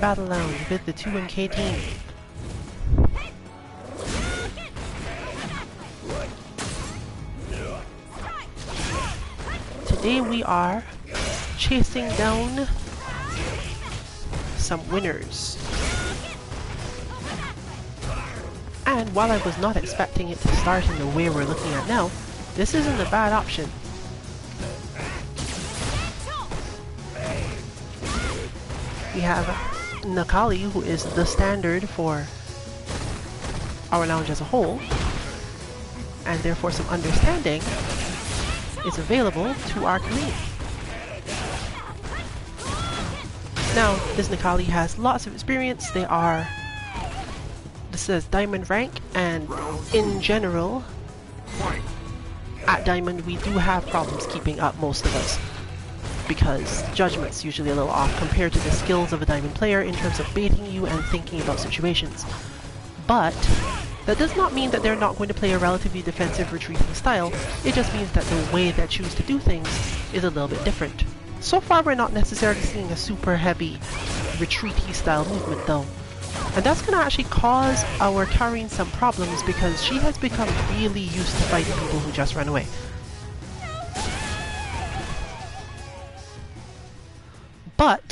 Battle Lounge with the 2MK team. Today we are chasing down some winners. And while I was not expecting it to start in the way we're looking at now, this isn't a bad option. We have Nakali, who is the standard for our lounge as a whole, and therefore some understanding is available to our community. Now, this Nakali has lots of experience. This is Diamond rank, and in general, at Diamond we do have problems keeping up, most of us, because judgment's usually a little off compared to the skills of a Diamond player in terms of baiting you and thinking about situations. But that does not mean that they're not going to play a relatively defensive retreating style. It just means that the way they choose to do things is a little bit different. So far we're not necessarily seeing a super heavy retreaty style movement though. And that's going to actually cause our Karine some problems because she has become really used to fighting people who just run away. But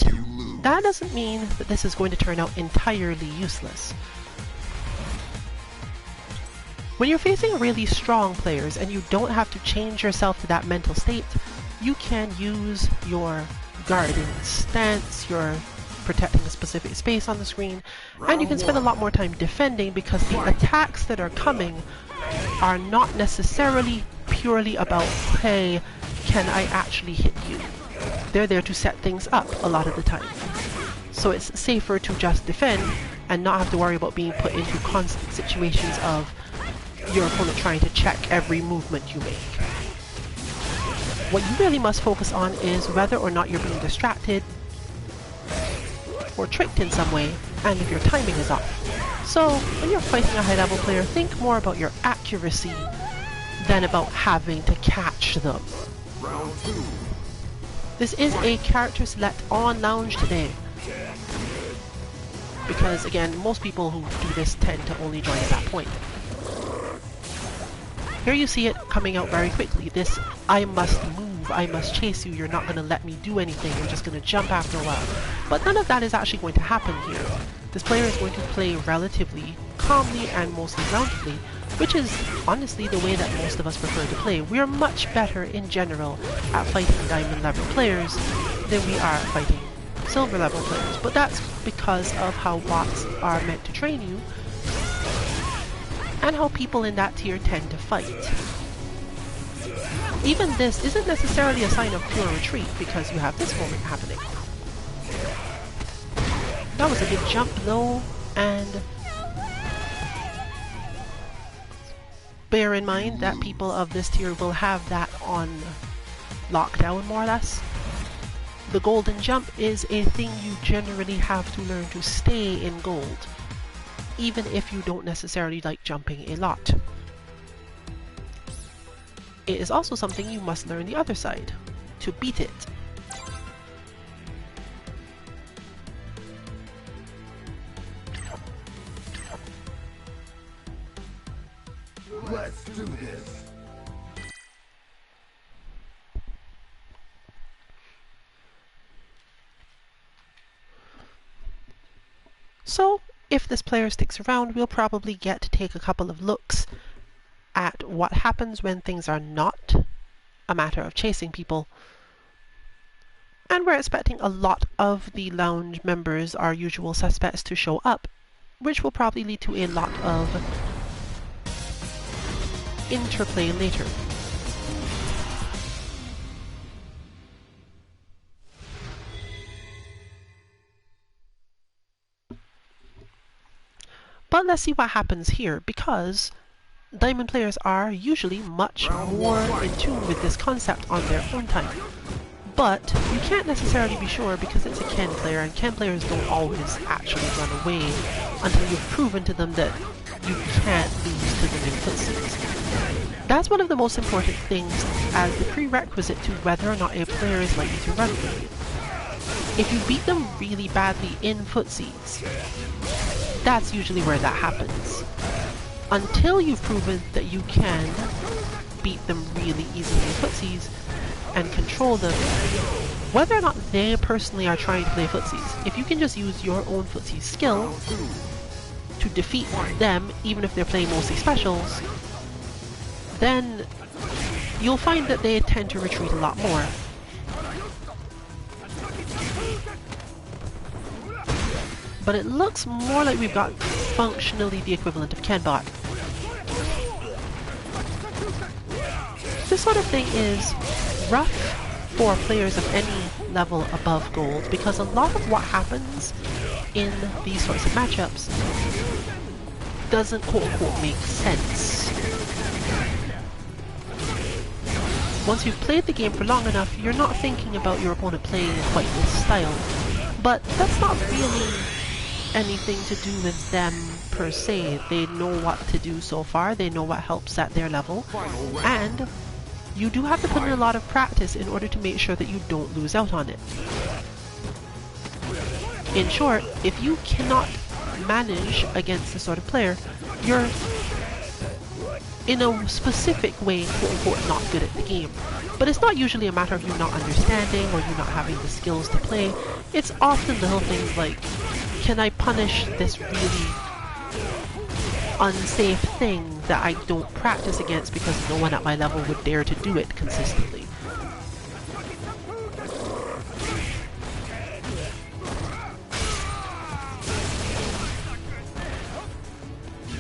that doesn't mean that this is going to turn out entirely useless. When you're facing really strong players and you don't have to change yourself to that mental state, you can use your guarding stance, your protecting a specific space on the screen, and you can spend a lot more time defending because the attacks that are coming are not necessarily purely about, hey, can I actually hit you? They're there to set things up a lot of the time. So it's safer to just defend and not have to worry about being put into constant situations of your opponent trying to check every movement you make. What you really must focus on is whether or not you're being distracted or tricked in some way, and if your timing is off. So when you're fighting a high level player, think more about your accuracy than about having to catch them. This is a character select on Lounge today, because again, most people who do this tend to only join at that point. Here you see it coming out very quickly. This, I must move, I must chase you, you're not going to let me do anything, you're just going to jump after a while. But none of that is actually going to happen here. This player is going to play relatively calmly and mostly groundedly, which is honestly the way that most of us prefer to play. We are much better in general at fighting Diamond level players than we are fighting Silver level players, but that's because of how bots are meant to train you and how people in that tier tend to fight. Even this isn't necessarily a sign of pure retreat because you have this moment happening. That was a big jump though, and bear in mind that people of this tier will have that on lockdown more or less. The golden jump is a thing you generally have to learn to stay in gold, even if you don't necessarily like jumping a lot. It is also something you must learn the other side, to beat it. Let's do this. So, if this player sticks around, we'll probably get to take a couple of looks at what happens when things are not a matter of chasing people. And we're expecting a lot of the lounge members, our usual suspects, to show up, which will probably lead to a lot of interplay later. But let's see what happens here, because Diamond players are usually much more in tune with this concept on their own time. But you can't necessarily be sure because it's a Ken player, and Ken players don't always actually run away until you've proven to them that you can't lose to the new cutscenes. That's one of the most important things as the prerequisite to whether or not a player is likely to run with you. If you beat them really badly in footsies, that's usually where that happens. Until you've proven that you can beat them really easily in footsies and control them, whether or not they personally are trying to play footsies, if you can just use your own footsie skill to defeat them, even if they're playing mostly specials, then you'll find that they tend to retreat a lot more. But it looks more like we've got functionally the equivalent of Kenbot. This sort of thing is rough for players of any level above gold, because a lot of what happens in these sorts of matchups doesn't quote-unquote make sense. Once you've played the game for long enough, you're not thinking about your opponent playing in quite this style. But that's not really anything to do with them per se. They know what to do so far, they know what helps at their level, and you do have to put in a lot of practice in order to make sure that you don't lose out on it. In short, if you cannot manage against this sort of player, you're in a specific way, quote-unquote, not good at the game. But it's not usually a matter of you not understanding or you not having the skills to play. It's often little things like, can I punish this really unsafe thing that I don't practice against because no one at my level would dare to do it consistently.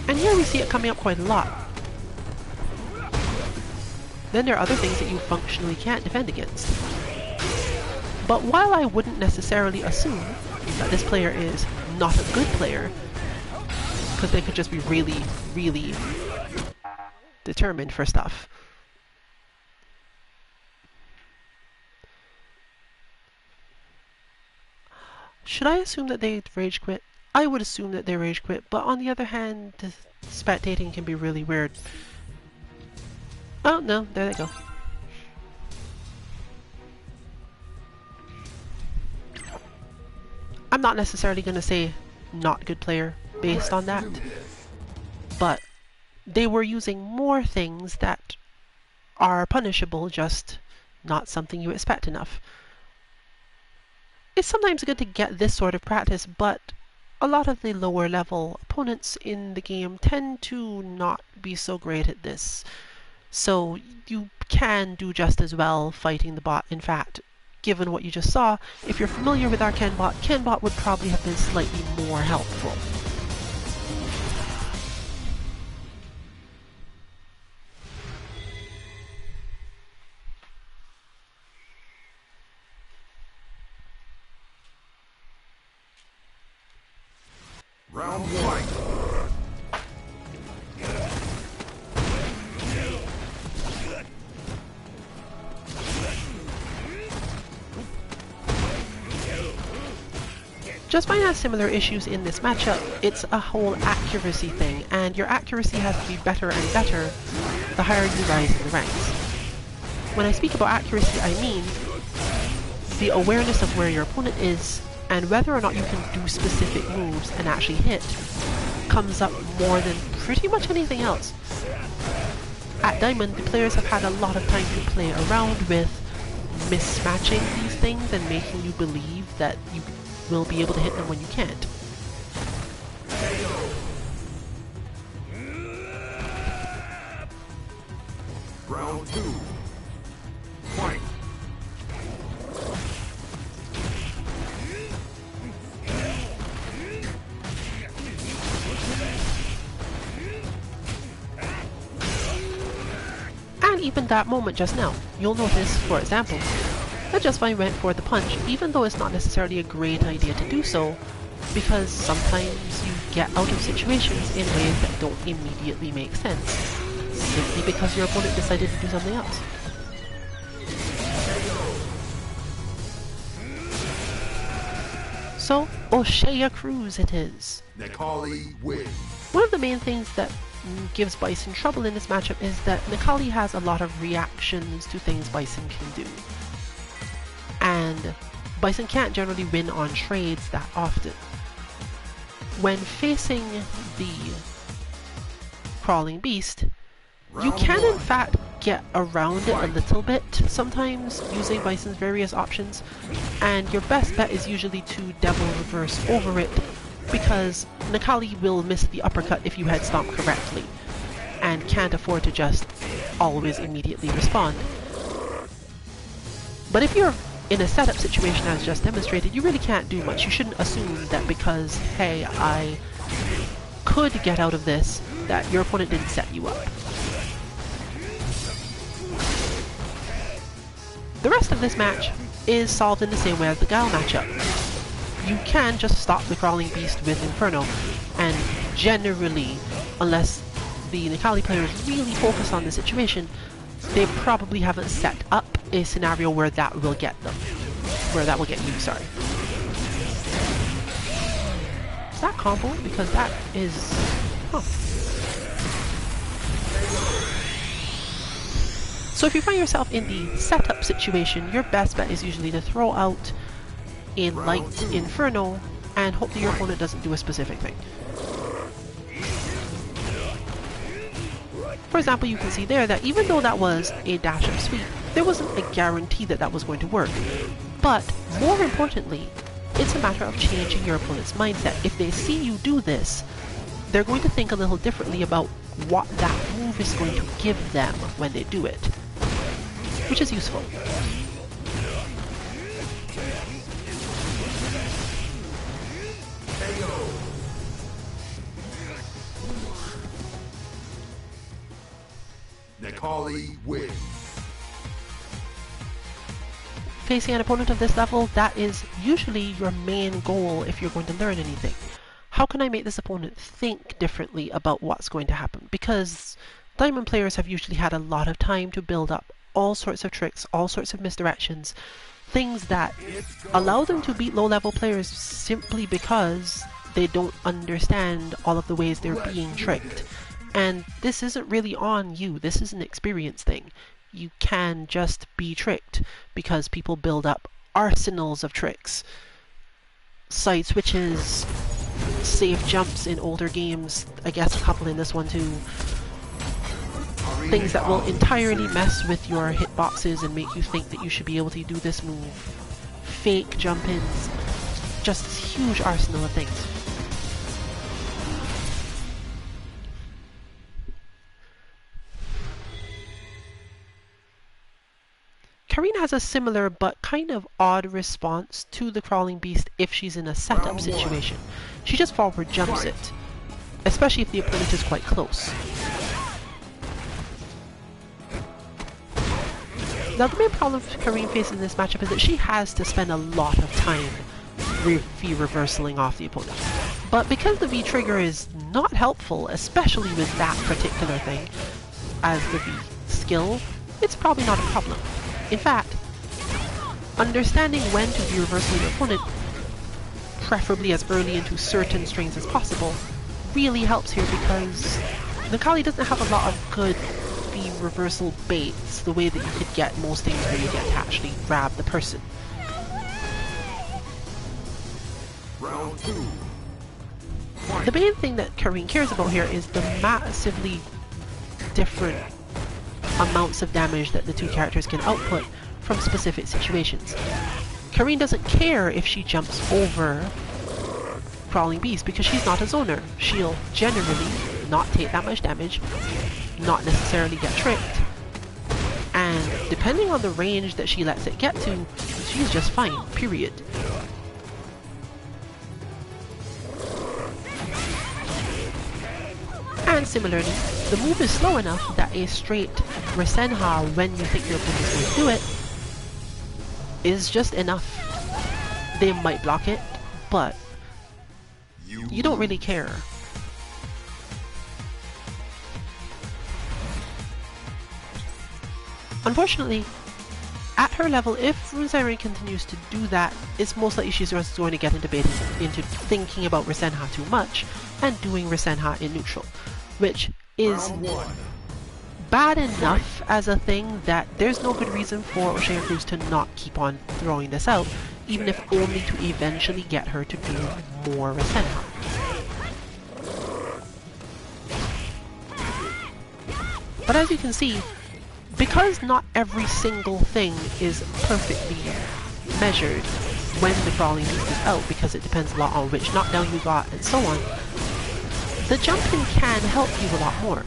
And here we see it coming up quite a lot. Then there are other things that you functionally can't defend against. But while I wouldn't necessarily assume that this player is not a good player, because they could just be really, really determined for stuff. Should I assume that they rage quit? I would assume that they rage quit, but on the other hand, spectating can be really weird. Oh no, there they go. I'm not necessarily going to say not good player based on that, but they were using more things that are punishable, just not something you expect enough. It's sometimes good to get this sort of practice, but a lot of the lower level opponents in the game tend to not be so great at this. So you can do just as well fighting the bot. In fact, given what you just saw, if you're familiar with our Kenbot would probably have been slightly more helpful. Round one. Just fine has similar issues in this matchup. It's a whole accuracy thing, and your accuracy has to be better and better the higher you rise in the ranks. When I speak about accuracy, I mean the awareness of where your opponent is and whether or not you can do specific moves and actually hit comes up more than pretty much anything else. At Diamond, the players have had a lot of time to play around with mismatching these things and making you believe that you will be able to hit them when you can't. Round two. Fight. And even that moment just now, you'll notice, for example, that Just Fine went for the punch, even though it's not necessarily a great idea to do so, because sometimes you get out of situations in ways that don't immediately make sense, simply because your opponent decided to do something else. So, O'Shea Cruz it is. Nikali wins. One of the main things that gives Bison trouble in this matchup is that Nikali has a lot of reactions to things Bison can do. And Bison can't generally win on trades that often. When facing the Crawling Beast, you can in fact get around it a little bit, sometimes using Bison's various options, and your best bet is usually to Devil Reverse over it, because Necalli will miss the uppercut if you head stomp correctly, and can't afford to just always immediately respond. But if you're in a setup situation as just demonstrated, you really can't do much. You shouldn't assume that because, hey, I could get out of this, that your opponent didn't set you up. The rest of this match is solved in the same way as the Gal matchup. You can just stop the Crawling Beast with Inferno, and generally, unless the Necalli players really focus on the situation, they probably haven't set up a scenario where that will get them. Where that will get you, sorry. Is that combo? Because that is... Huh. So if you find yourself in the setup situation, your best bet is usually to throw out a light Inferno and hope that your opponent doesn't do a specific thing. For example, you can see there that even though that was a dash-up sweep, there wasn't a guarantee that that was going to work. But more importantly, it's a matter of changing your opponent's mindset. If they see you do this, they're going to think a little differently about what that move is going to give them when they do it, which is useful. Necalli wins. Facing an opponent of this level, that is usually your main goal if you're going to learn anything. How can I make this opponent think differently about what's going to happen? Because Diamond players have usually had a lot of time to build up all sorts of tricks, all sorts of misdirections, things that allow them to beat low-level players simply because they don't understand all of the ways they're being tricked. And this isn't really on you, this is an experience thing. You can just be tricked because people build up arsenals of tricks. Side switches, safe jumps in older games, I guess a couple in this one too. Things that will entirely mess with your hitboxes and make you think that you should be able to do this move. Fake jump-ins, just this huge arsenal of things. Karina has a similar but kind of odd response to the Crawling Beast if she's in a setup situation. She just forward jumps it, especially if the opponent is quite close. Now the main problem Karina faces in this matchup is that she has to spend a lot of time V-reversaling off the opponent. But because the V-trigger is not helpful, especially with that particular thing, as the V-skill, it's probably not a problem. In fact, understanding when to V-reversal your opponent, preferably as early into certain strings as possible, really helps here because Necalli doesn't have a lot of good V-reversal baits, the way that you could get most things where you get to actually grab the person. Round 2. The main thing that Karine cares about here is the massively different amounts of damage that the two characters can output from specific situations. Karine doesn't care if she jumps over Crawling Beast because she's not a zoner. She'll generally not take that much damage, not necessarily get tricked, and depending on the range that she lets it get to, she's just fine, period. And similarly, the move is slow enough that a straight Resenha when you think your opponent is going to do it is just enough. They might block it, but you don't really care. Unfortunately, at her level, if Resenha continues to do that, it's most likely she's just going to get into thinking about Resenha too much and doing Resenha in neutral, which is bad enough as a thing that there's no good reason for O'Shea Cruz to not keep on throwing this out. even if only to eventually get her to do more Rasengan. But as you can see, because not every single thing is perfectly measured when the Crawling Beast is out, because it depends a lot on which knockdown you got and so on, the jumping can help you a lot more.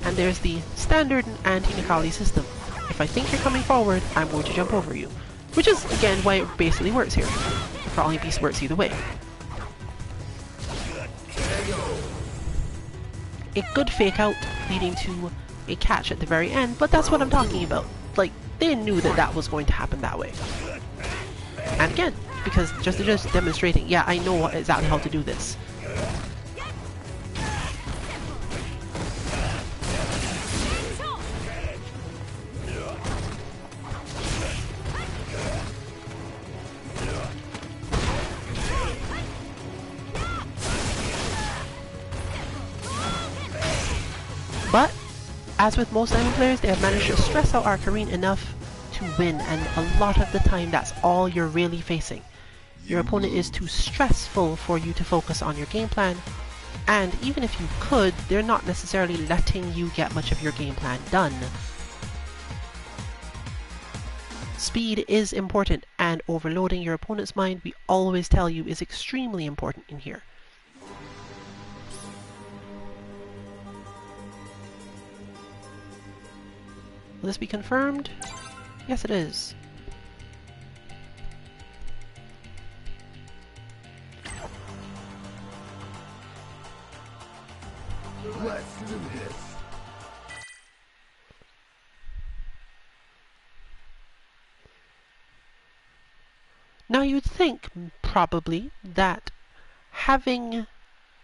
And there's the standard anti-Nikali system. If I think you're coming forward, I'm going to jump over you. Which is, again, why it basically works here. The Crawling Beast works either way. A good fake out leading to a catch at the very end, but that's what I'm talking about. Like, they knew that that was going to happen that way. And again, because just demonstrating, yeah, I know exactly how to do this. But, as with most diamond players, they have managed to stress out our Kareen enough to win, and a lot of the time that's all you're really facing. Your opponent is too stressful for you to focus on your game plan, and even if you could, they're not necessarily letting you get much of your game plan done. Speed is important, and overloading your opponent's mind, we always tell you, is extremely important in here. Will this be confirmed? Yes, it is. Let's do this. Now you'd think, probably, that having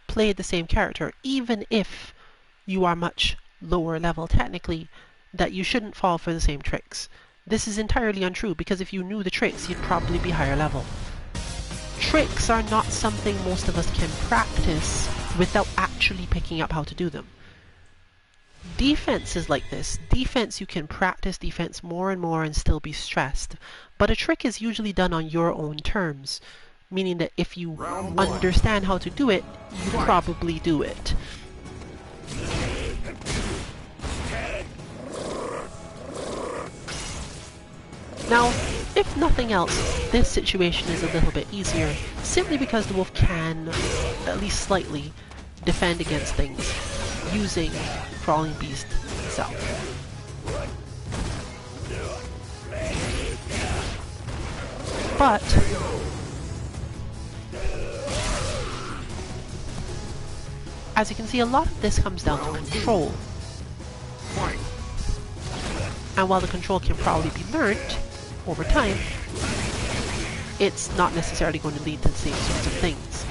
played the same character, even if you are much lower level technically, that you shouldn't fall for the same tricks. This is entirely untrue, because if you knew the tricks, you'd probably be higher level. Tricks are not something most of us can practice without actually picking up how to do them. Defense is like this. Defense, you can practice defense more and more and still be stressed. But a trick is usually done on your own terms, meaning that if you understand how to do it, you probably do it. Now, if nothing else, this situation is a little bit easier, simply because the wolf can, at least slightly, defend against things using Crawling Beast itself. But as you can see, a lot of this comes down to control. And while the control can probably be learned over time, it's not necessarily going to lead to the same sorts of things.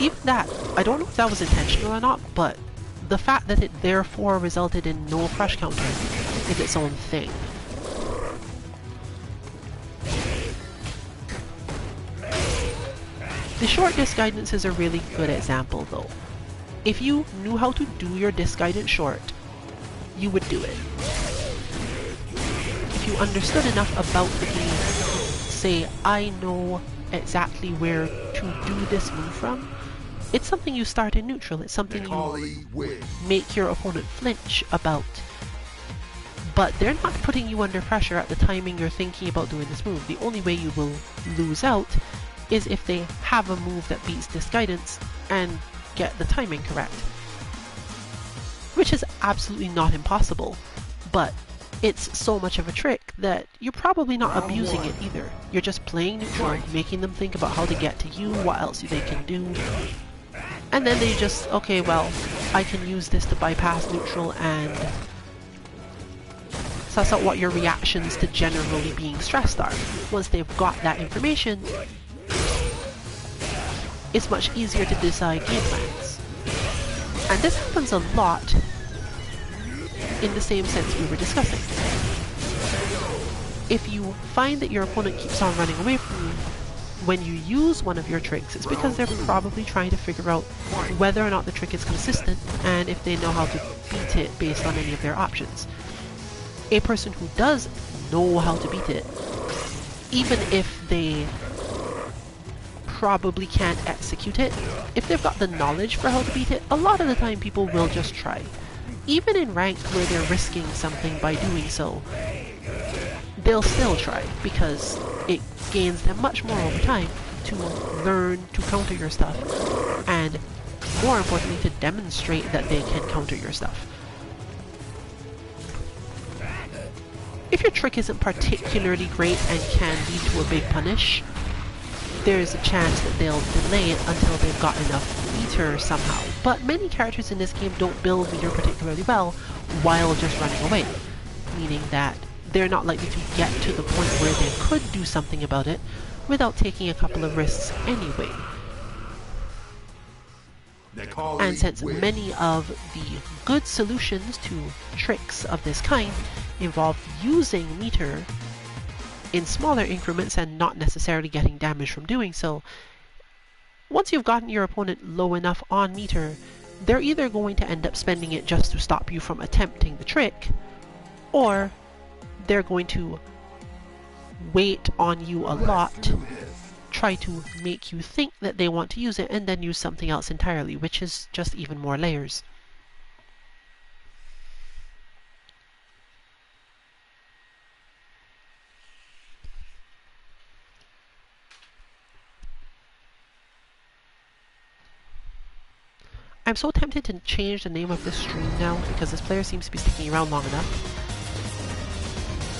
Even that, I don't know if that was intentional or not, but the fact that it therefore resulted in no crush counter is its own thing. The short disc guidance is a really good example though. If you knew how to do your disc guidance short, you would do it. If you understood enough about the game, say, I know exactly where to do this move from, it's something you start in neutral, it's something you make your opponent flinch about. But they're not putting you under pressure at the timing you're thinking about doing this move. The only way you will lose out is if they have a move that beats this guidance and get the timing correct. Which is absolutely not impossible, but it's so much of a trick that you're probably not abusing it either. You're just playing neutral, making them think about how to get to you, what else they can do, and then they just, okay, well, I can use this to bypass neutral and suss out what your reactions to generally being stressed are. Once they've got that information, it's much easier to decide game plans. And this happens a lot in the same sense we were discussing. If you find that your opponent keeps on running away from you, when you use one of your tricks, it's because they're probably trying to figure out whether or not the trick is consistent and if they know how to beat it based on any of their options. A person who does know how to beat it, even if they probably can't execute it, if they've got the knowledge for how to beat it, a lot of the time people will just try. Even in rank where they're risking something by doing so, they'll still try because it gains them much more over time to learn to counter your stuff and, more importantly, to demonstrate that they can counter your stuff. If your trick isn't particularly great and can lead to a big punish, there's a chance that they'll delay it until they've got enough meter somehow. But many characters in this game don't build meter particularly well while just running away, meaning that they're not likely to get to the point where they could do something about it without taking a couple of risks anyway. And since many of the good solutions to tricks of this kind involve using meter in smaller increments and not necessarily getting damage from doing so, once you've gotten your opponent low enough on meter, they're either going to end up spending it just to stop you from attempting the trick, or they're going to wait on you a lot, try to make you think that they want to use it, and then use something else entirely, which is just even more layers. I'm so tempted to change the name of this stream now because this player seems to be sticking around long enough.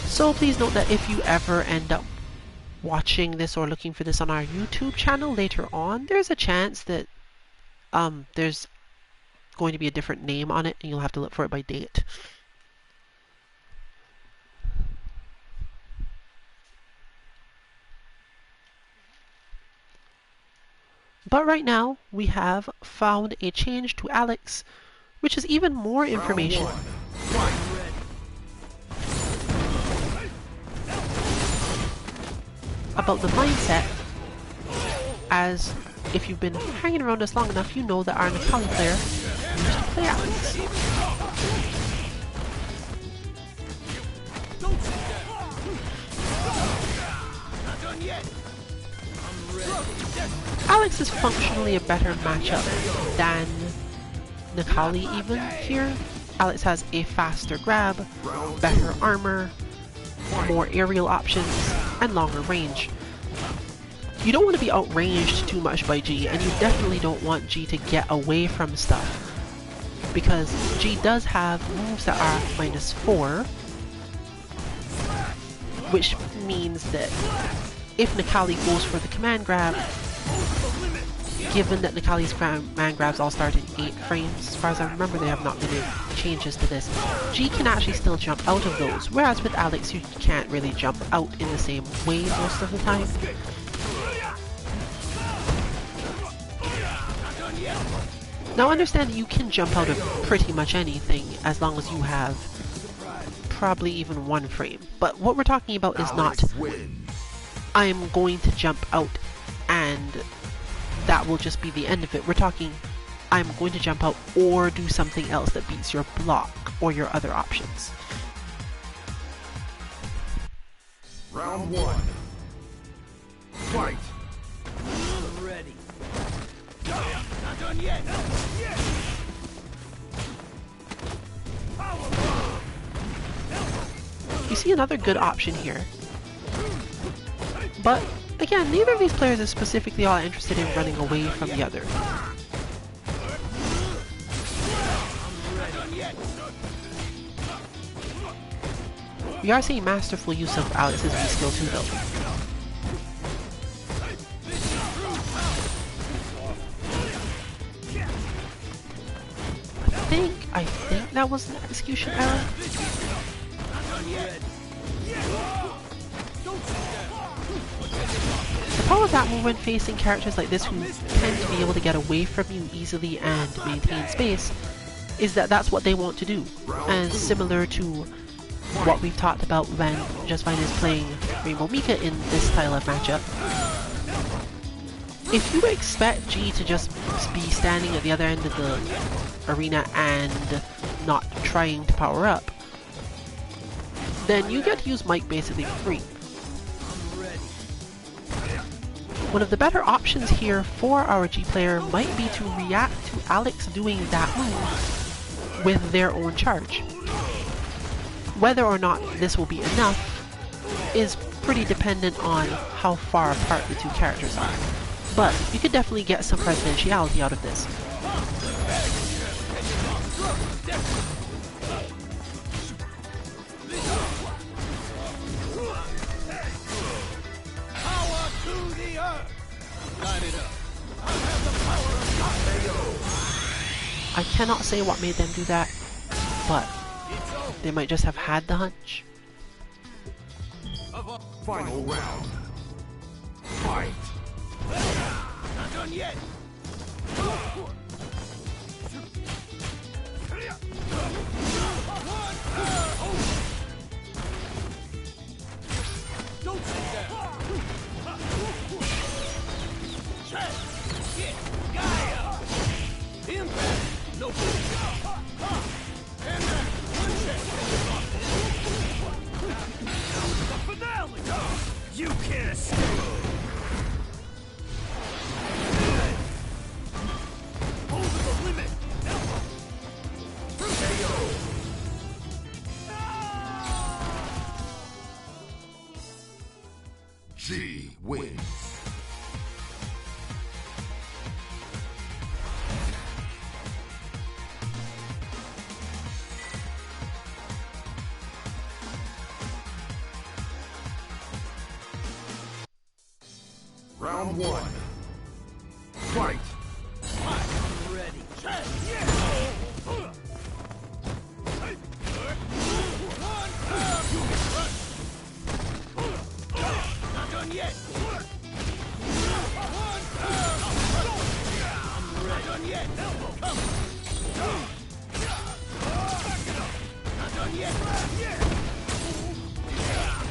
So please note that if you ever end up watching this or looking for this on our YouTube channel later on, there's a chance that there's going to be a different name on it and you'll have to look for it by date. But right now, we have found a change to Alex, which is even more information about the mindset, as if you've been hanging around us long enough, you know that our Nepali player used to play Alex. Alex is functionally a better matchup than Nikali even here. Alex has a faster grab, better armor, more aerial options, and longer range. You don't want to be outranged too much by G, and you definitely don't want G to get away from stuff, because G does have moves that are -4, which means that if Nikali goes for the command grab, given that Nikali's command grabs all start in 8 frames, as far as I remember there have not been any changes to this, G can actually still jump out of those, whereas with Alex you can't really jump out in the same way most of the time. Now understand that you can jump out of pretty much anything as long as you have probably even 1 frame, but what we're talking about is not I'm going to jump out and that will just be the end of it. We're talking I'm going to jump out or do something else that beats your block or your other options. Round 1. Fight! I'm ready. Not done yet. You see another good option here. But again, neither of these players is specifically all interested in running away from the other. We are seeing masterful use of Alex's V-skill too though. I think that was an execution error. The problem with that move when facing characters like this who tend to be able to get away from you easily and maintain space is that that's what they want to do. And similar to what we've talked about when Just Fine is playing Rainbow Mika in this style of matchup, if you expect G to just be standing at the other end of the arena and not trying to power up, then you get to use Mike basically for free. One of the better options here for our G player might be to react to Alex doing that move with their own charge. Whether or not this will be enough is pretty dependent on how far apart the two characters are. But you could definitely get some presidentiality out of this. I cannot say what made them do that, but they might just have had the hunch. Final round. Fight. Not done yet. Don't sit down. Check. Get. Gaia. Impact. No. And that. One check. The finale. You can't escape. Over the limit. KO. G wins. Round one. Fight. I'm ready. Check. Yeah. Not done yet. I'm ready. Not done yet. Come. Not done yet.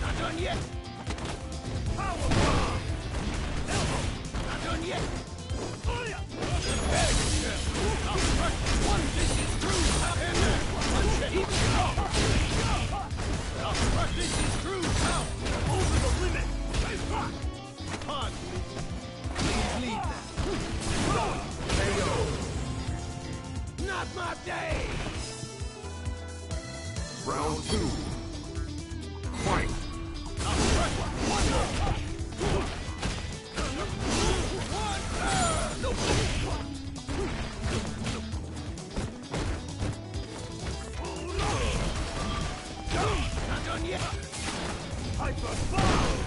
Not done yet. Power bomb. Not done yet. One vicious screw. Vicious screw. Over the limit. Pardon me. Please leave that. KO. Not my day. Round two. Fight. Not done yet. Hyper bomb.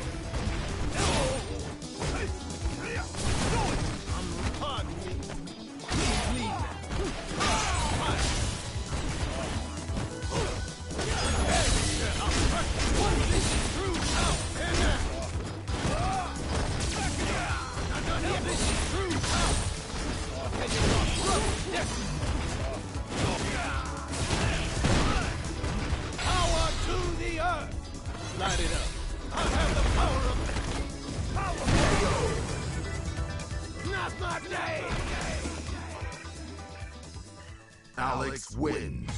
Pardon me. Please leave that. One vicious screw out and not done yet. Vicious screw out. Power to the earth. Light it up. I have the power of power. Not my day. Alex wins.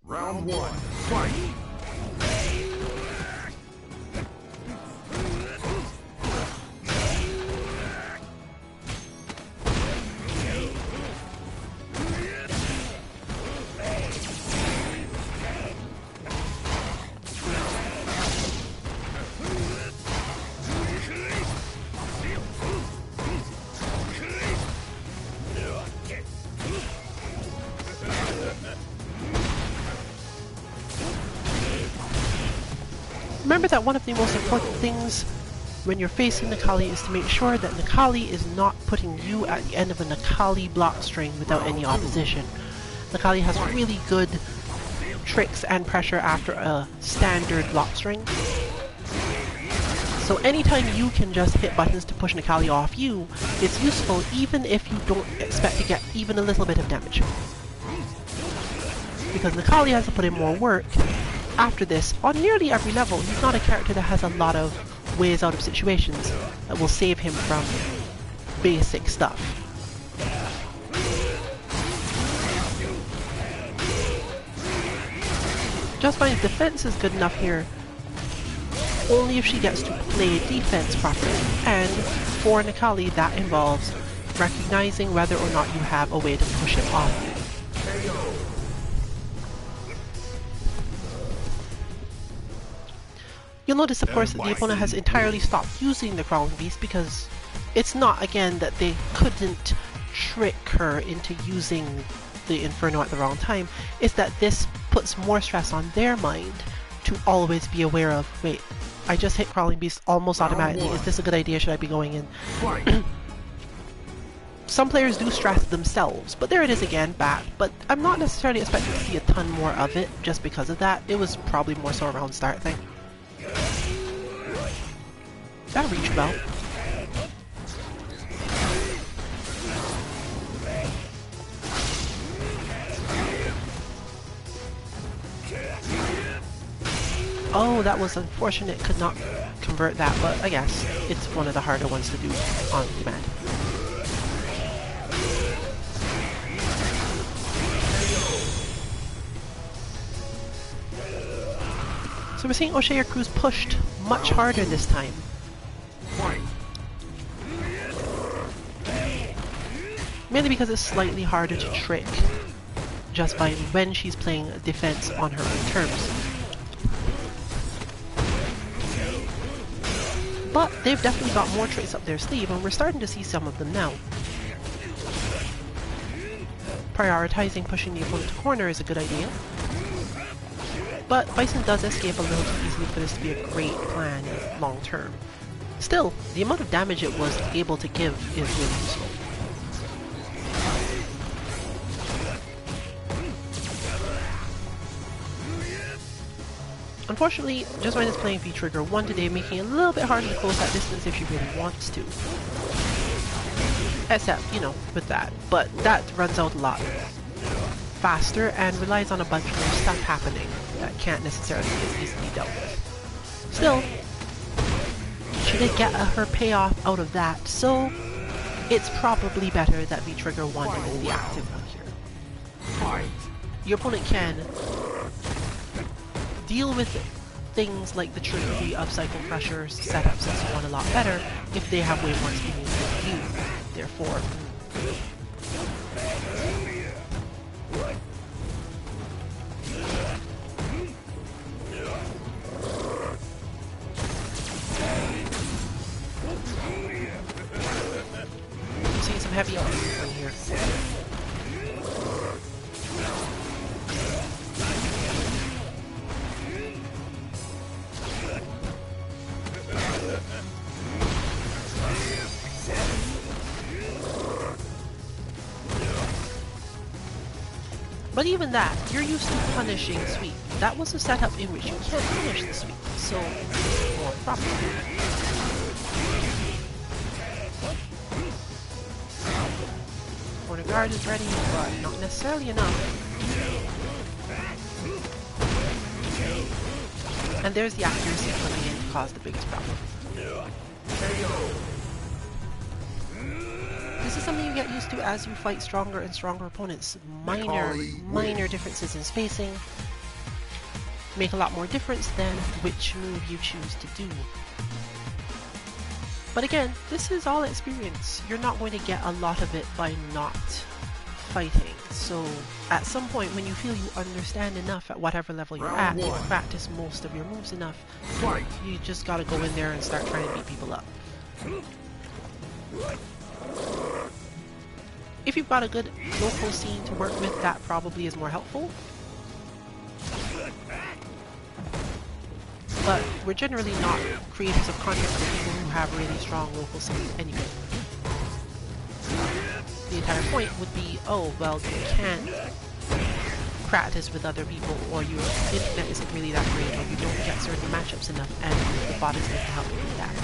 Round one, fight! Remember that one of the most important things when you're facing Nikali is to make sure that Nikali is not putting you at the end of a Nikali block string without any opposition. Nikali has really good tricks and pressure after a standard block string. So anytime you can just hit buttons to push Nikali off you, it's useful even if you don't expect to get even a little bit of damage. Because Nikali has to put in more work after this on nearly every level. He's not a character that has a lot of ways out of situations that will save him from basic stuff. Just Fine's defense is good enough here only if she gets to play defense properly, and for Nikali that involves recognizing whether or not you have a way to push him off you. You'll notice, of course, that the opponent has entirely stopped using the Crawling Beast because it's not, again, that they couldn't trick her into using the Inferno at the wrong time. It's that this puts more stress on their mind to always be aware of, wait, I just hit Crawling Beast almost automatically. Is this a good idea? Should I be going in? Some players do stress themselves, but there it is again, back. But I'm not necessarily expecting to see a ton more of it just because of that. It was probably more so around start thing. That reach belt. Oh, that was unfortunate. Could not convert that, but I guess it's one of the harder ones to do on demand. So we're seeing O'Shea Cruz pushed much harder this time. Mainly because it's slightly harder to trick Just Fine when she's playing defense on her own terms. But they've definitely got more tricks up their sleeve, and we're starting to see some of them now. Prioritizing pushing the opponent to corner is a good idea. But Bison does escape a little too easily for this to be a great plan long term. Still, the amount of damage it was able to give is really useful. Unfortunately, Just Fine is playing V-Trigger 1 today, making it a little bit harder to close that distance if she really wants to. Except, you know, with that. But that runs out a lot faster and relies on a bunch more stuff happening that can't necessarily be as easily dealt with. Still, she did get her payoff out of that, so it's probably better that V-Trigger 1 is the active one here. Your opponent can deal with things like the trickery of Cycle Crushers, setups, and so on a lot better if they have way more experience than you. Therefore, I'm seeing some heavy armor in here. But even that, you're used to punishing sweep. That was a setup in which you can't punish the sweep, so it's more proper. Corner guard. guard is ready, but not necessarily enough. And there's the accuracy coming in to cause the biggest problem. This is something you get used to as you fight stronger and stronger opponents. Minor differences in spacing make a lot more difference than which move you choose to do. But again, this is all experience. You're not going to get a lot of it by not fighting. So at some point when you feel you understand enough at whatever level you're at, you practice most of your moves enough, you just gotta go in there and start trying to beat people up. If you've got a good local scene to work with, that probably is more helpful. But we're generally not creators of content for people who have really strong local scenes anyway. The entire point would be, oh, well, you can't practice with other people, or your internet isn't really that great, or you don't get certain matchups enough, and the bot is going to help you with that.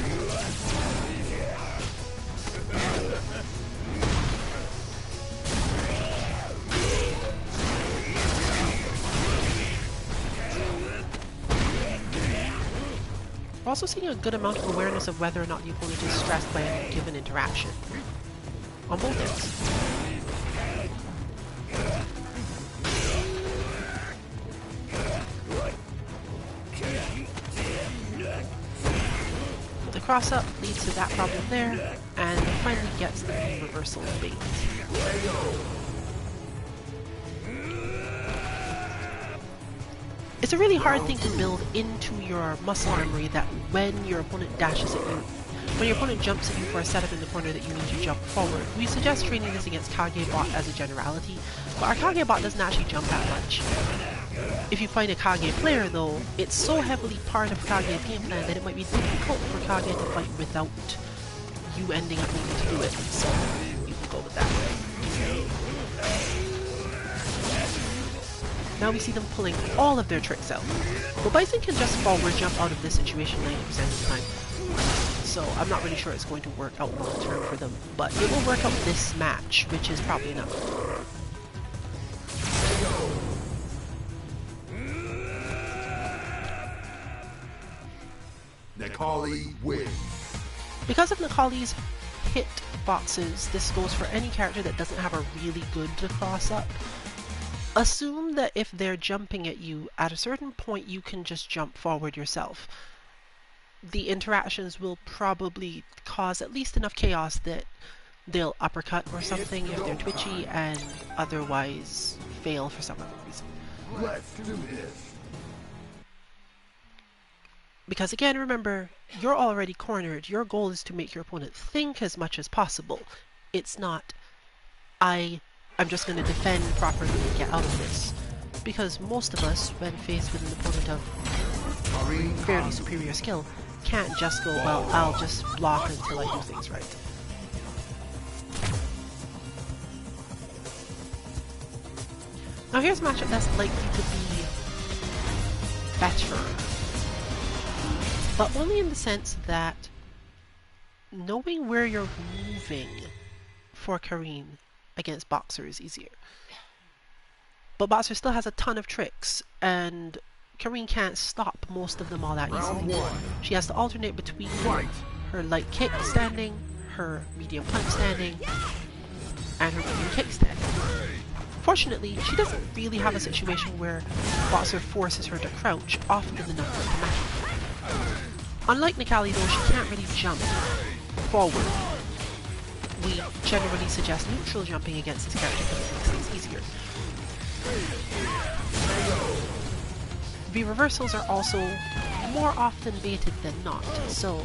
We're also seeing a good amount of awareness of whether or not the opponent is stressed by any given interaction. On both ends. The cross-up leads to that problem there, and finally gets the reversal bait. It's a really hard thing to build into your muscle memory that when your opponent dashes at you, when your opponent jumps at you for a setup in the corner that you need to jump forward. We suggest training this against Kagebot as a generality, but our Kagebot doesn't actually jump that much. If you find a Kage player though, it's so heavily part of Kage's game plan that it might be difficult for Kage to fight without you ending up needing to do it, so you can go with that. Now we see them pulling all of their tricks out. Well, Bison can just forward jump out of this situation 90% of the time. So I'm not really sure it's going to work out long term for them, but it will work out this match, which is probably enough. Necalli wins. Because of Necalli's hit boxes, this goes for any character that doesn't have a really good cross up. Assume that if they're jumping at you, at a certain point you can just jump forward yourself. The interactions will probably cause at least enough chaos that they'll uppercut or something if they're twitchy, and otherwise fail for some other reason. Let's do this. Because again, remember, you're already cornered. Your goal is to make your opponent think as much as possible. It's not, I'm just going to defend properly and get out of this. Because most of us, when faced with an opponent of fairly superior skill, can't just go, well, I'll just block until I do things right. Now here's a matchup that's likely to be better. But only in the sense that knowing where you're moving for Karine against Boxer is easier. But Boxer still has a ton of tricks, and Karine can't stop most of them all that easily. She has to alternate between her light kick standing, her medium punch standing, and her medium kick standing. Fortunately, she doesn't really have a situation where Boxer forces her to crouch often enough for it to matter. Unlike Necalli though, she can't really jump forward. We generally suggest neutral jumping against this character because it makes things easier. The reversals are also more often baited than not, so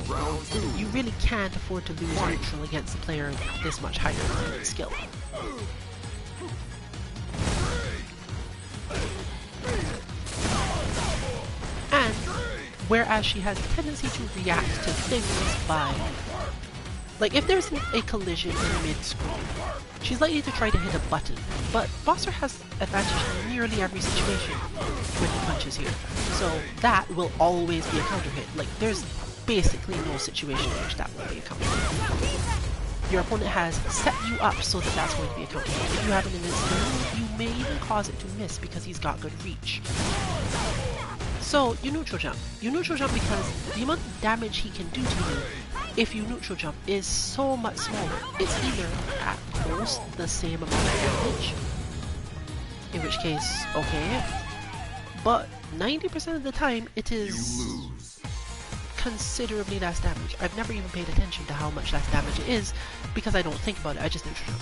you really can't afford to lose neutral against a player this much higher in skill. And whereas she has a tendency to react to things by, like if there's a collision in mid-scroll, she's likely to try to hit a button, but Boxer has advantage in nearly every situation when he punches here, so that will always be a counter hit. Like there's basically no situation in which that will be a counter hit. your opponent has set you up so that that's going to be a counter. If you have an invincible move, you may even cause it to miss because he's got good reach. So you neutral jump. You neutral jump because the amount of damage he can do to you if you neutral jump is so much smaller. It's either at close the same amount of damage, in which case, okay, but 90% of the time it is considerably less damage. I've never even paid attention to how much less damage it is because I don't think about it, I just neutral jump.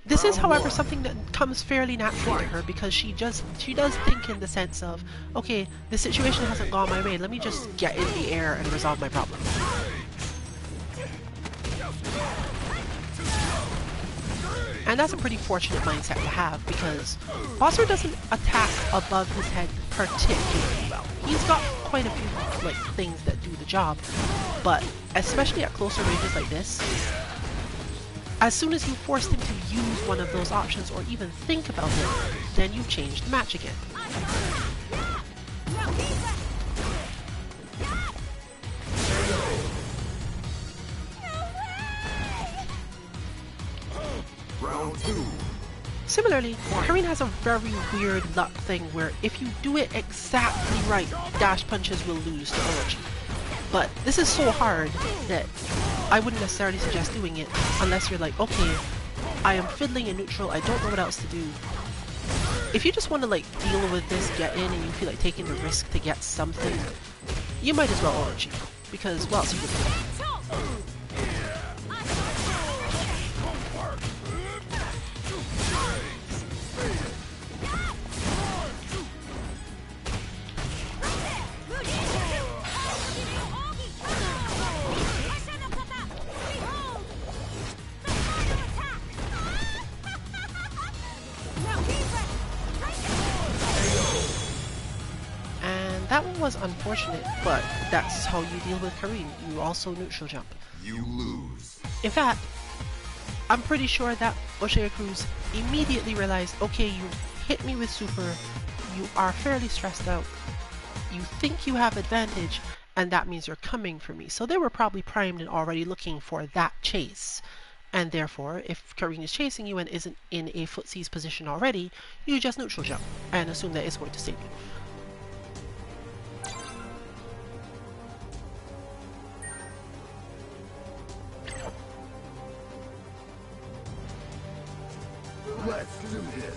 This is, however, something that comes fairly naturally to her because she does think in the sense of, okay, the situation hasn't gone my way, let me just get in the air and resolve my problem. And that's a pretty fortunate mindset to have because Bossor doesn't attack above his head particularly well. He's got quite a few things that do the job, but especially at closer ranges like this, as soon as you forced him to use one of those options or even think about it, then you've changed the match again. Round 2. Similarly, Karine has a very weird luck thing where if you do it exactly right, dash punches will lose to Orochi. But this is so hard that I wouldn't necessarily suggest doing it unless you're like, okay, I am fiddling in neutral, I don't know what else to do. If you just want to deal with this, get in, and you feel like taking the risk to get something, you might as well Orochi, because what else are you going to do? That one was unfortunate, but that's how you deal with Karine. You also neutral jump. You lose. In fact, I'm pretty sure that Oshia Cruz immediately realized, okay, you hit me with super, you are fairly stressed out, you think you have advantage, and that means you're coming for me. So they were probably primed and already looking for that chase. And therefore, if Karine is chasing you and isn't in a footsie's position already, you just neutral jump and assume that it's going to save you. Let's do this.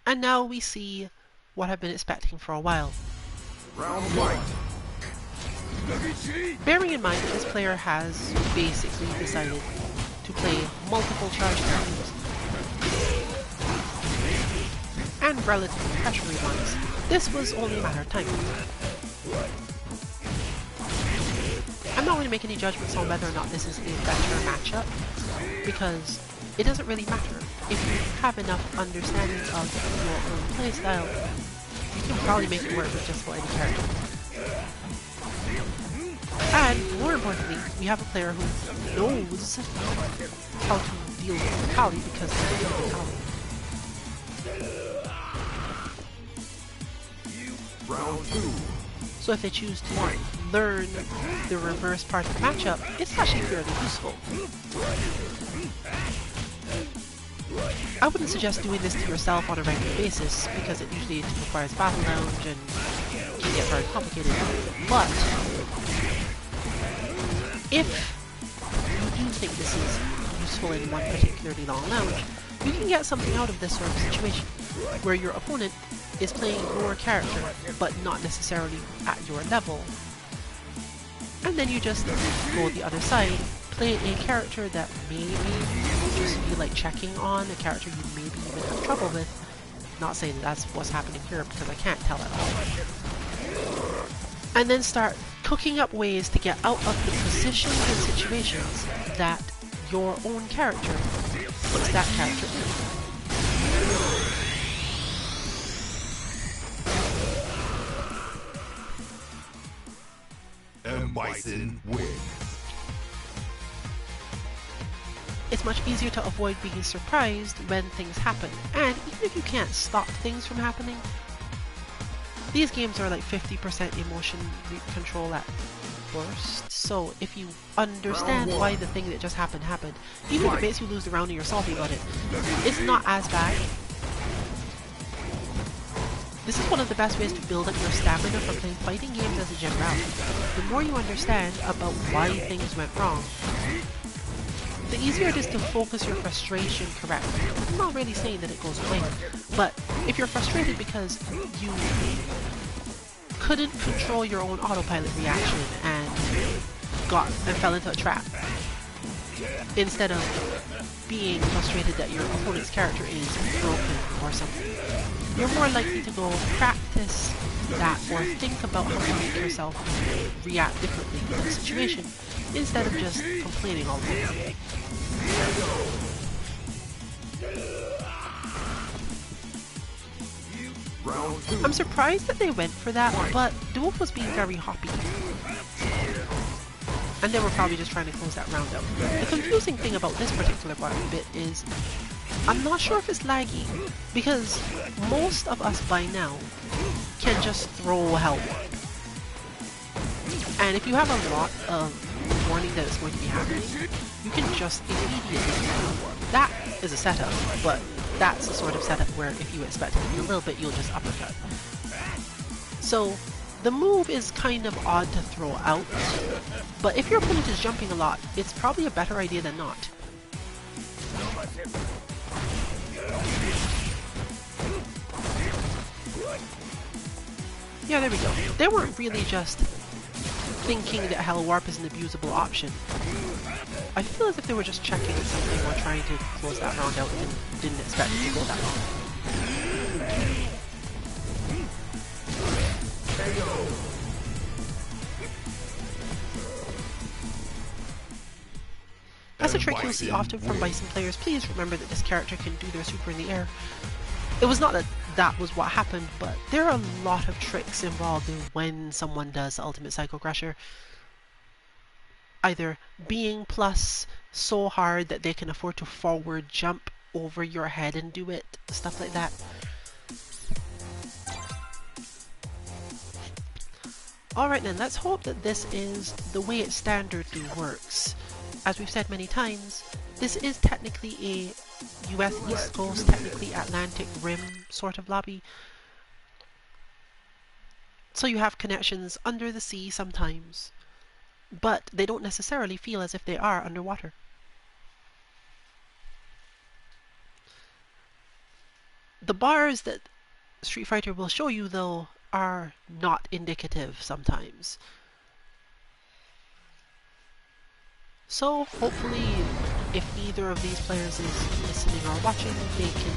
And now we see what I've been expecting for a while. Round 1. Bearing in mind that this player has basically decided to play multiple charge characters and relatively pressury ones, this was only a matter of time. I'm not going to make any judgments on whether or not this is a better matchup, because it doesn't really matter. If you have enough understanding of your own playstyle, you can probably make it work with just about any character. And, more importantly, we have a player who knows how to deal with Kali because they deal with Kali. Round 2. So if they choose to learn the reverse part of the matchup, it's actually fairly useful. I wouldn't suggest doing this to yourself on a regular basis, because it usually requires battle lounge and can get very complicated. But if you do think this is useful in one particularly long lounge, you can get something out of this sort of situation, where your opponent is playing your character, but not necessarily at your level. And then you just go the other side, play a character that maybe you just feel like checking on, a character you maybe even have trouble with. Not saying that's what's happening here because I can't tell at all. And then start cooking up ways to get out of the positions and situations that your own character puts that character in. Bison wins. It's much easier to avoid being surprised when things happen, and even if you can't stop things from happening, these games are like 50% emotion control at worst, so if you understand why the thing that just happened, even if it makes you lose the round and you're salty about it, it's not as bad. This is one of the best ways to build up your stamina for playing fighting games as a generality. The more you understand about why things went wrong, the easier it is to focus your frustration correctly. I'm not really saying that it goes away, but if you're frustrated because you couldn't control your own autopilot reaction and fell into a trap, instead of being frustrated that your opponent's character is broken or something, you're more likely to go practice that or think about how to make yourself react differently in the situation instead of just complaining all the time. I'm surprised that they went for that, but Doof was being very hoppy. And they were probably just trying to close that round out. The confusing thing about this particular bit is I'm not sure if it's laggy, because most of us by now can just throw Hell Warp. And if you have a lot of warning that it's going to be happening, you can just immediately Hell Warp. That is a setup, but that's the sort of setup where if you expect it in a little bit, you'll just uppercut. So the move is kind of odd to throw out, but if your opponent is jumping a lot, it's probably a better idea than not. Yeah, there we go. They weren't really just thinking that Hell Warp is an abusable option. I feel as if they were just checking something or trying to close that round out and didn't expect it to go that long. That's a trick you'll see often from Bison players. Please remember that this character can do their super in the air. It was not that that was what happened, but there are a lot of tricks involved in when someone does Ultimate Psycho Crusher. Either being plus so hard that they can afford to forward jump over your head and do it, stuff like that. Alright then, let's hope that this is the way it standardly works. As we've said many times, this is technically a US East Coast, technically Atlantic Rim sort of lobby. So you have connections under the sea sometimes, but they don't necessarily feel as if they are underwater. The bars that Street Fighter will show you, though, are not indicative sometimes. So hopefully, if either of these players is listening or watching, they can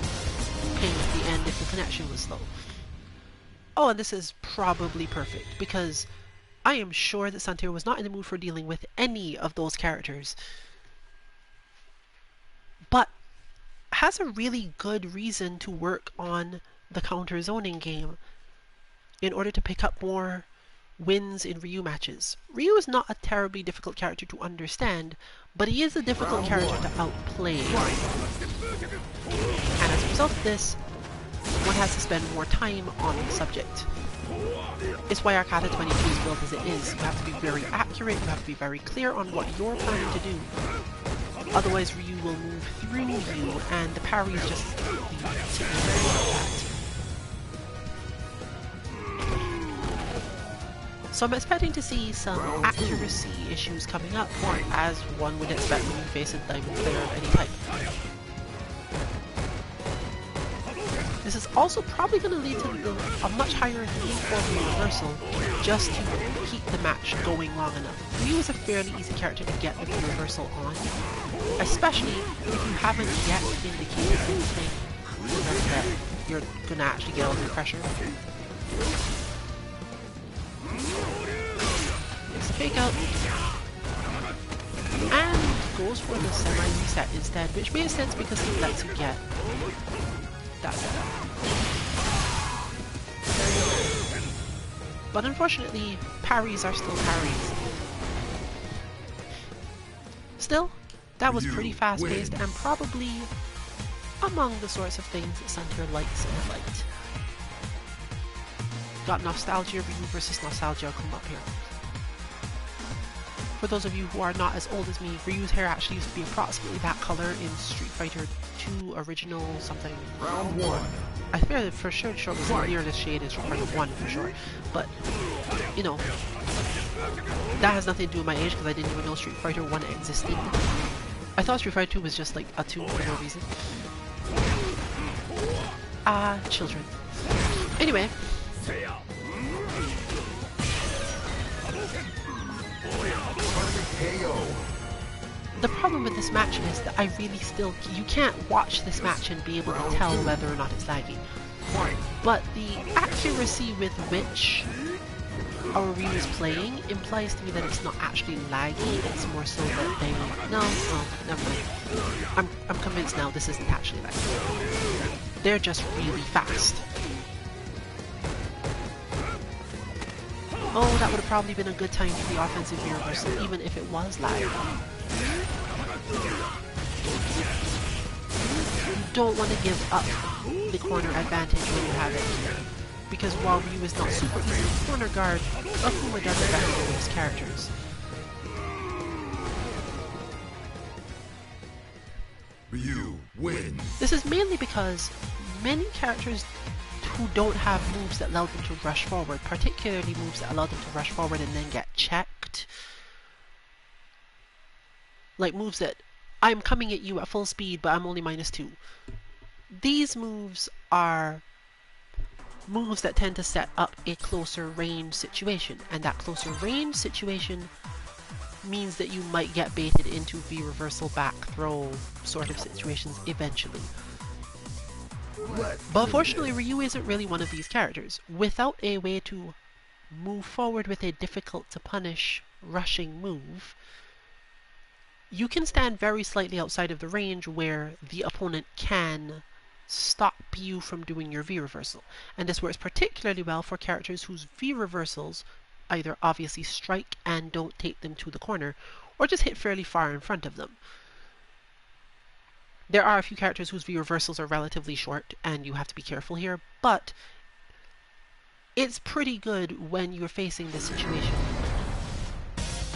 ping at the end if the connection was slow. Oh, and this is probably perfect, because I am sure that Santiago was not in the mood for dealing with any of those characters, but has a really good reason to work on the counter zoning game in order to pick up more wins in Ryu matches. Ryu is not a terribly difficult character to understand, but he is a difficult character to outplay. And as a result of this, one has to spend more time on the subject. It's why Arcata 22 is built as it is. You have to be very accurate, you have to be very clear on what you're planning to do. Otherwise Ryu will move through you, and the parry is just the that. So I'm expecting to see some accuracy issues coming up, as one would expect when you face a diamond player of any type. This is also probably going to lead to a much higher need for reversal just to keep the match going long enough. Ryu is a fairly easy character to get the reversal on, especially if you haven't yet indicated anything that you're going to actually get under pressure. It's a fake out. And goes for the semi-reset instead, which makes sense because it lets you get that setup. But unfortunately, parries are still parries. Still, that was pretty fast-paced and probably among the sorts of things that Center likes in a fight. Got Nostalgia, Ryu versus Nostalgia come up here. For those of you who are not as old as me, Ryu's hair actually used to be approximately that color in Street Fighter 2 original something. Round 1. I feel for sure it was near this shade in Street Fighter 1 for sure. But, you know, that has nothing to do with my age because I didn't even know Street Fighter 1 existed. I thought Street Fighter 2 was just like a 2 for no reason. Children. Anyway. The problem with this match is that I really you can't watch this match and be able to tell whether or not it's laggy. But the accuracy with which Ryu is playing implies to me that it's not actually laggy, it's more so that they... No, never mind. I'm convinced now this isn't actually laggy. They're just really fast. Oh, that would have probably been a good time for the offensive reversal, even if it was laggy. You don't want to give up the corner advantage when you have it, because while Ryu is not super easy to corner guard, Akuma does it better than most characters. Ryu wins. This is mainly because many characters who don't have moves that allow them to rush forward, particularly moves that allow them to rush forward and then get checked, like moves that I'm coming at you at full speed but I'm only -2. These moves are moves that tend to set up a closer range situation, and that closer range situation means that you might get baited into V-reversal back throw sort of situations eventually. But fortunately, Ryu isn't really one of these characters. Without a way to move forward with a difficult to punish rushing move, you can stand very slightly outside of the range where the opponent can stop you from doing your V-reversal. And this works particularly well for characters whose V-reversals either obviously strike and don't take them to the corner, or just hit fairly far in front of them. There are a few characters whose V-reversals are relatively short, and you have to be careful here, but it's pretty good when you're facing this situation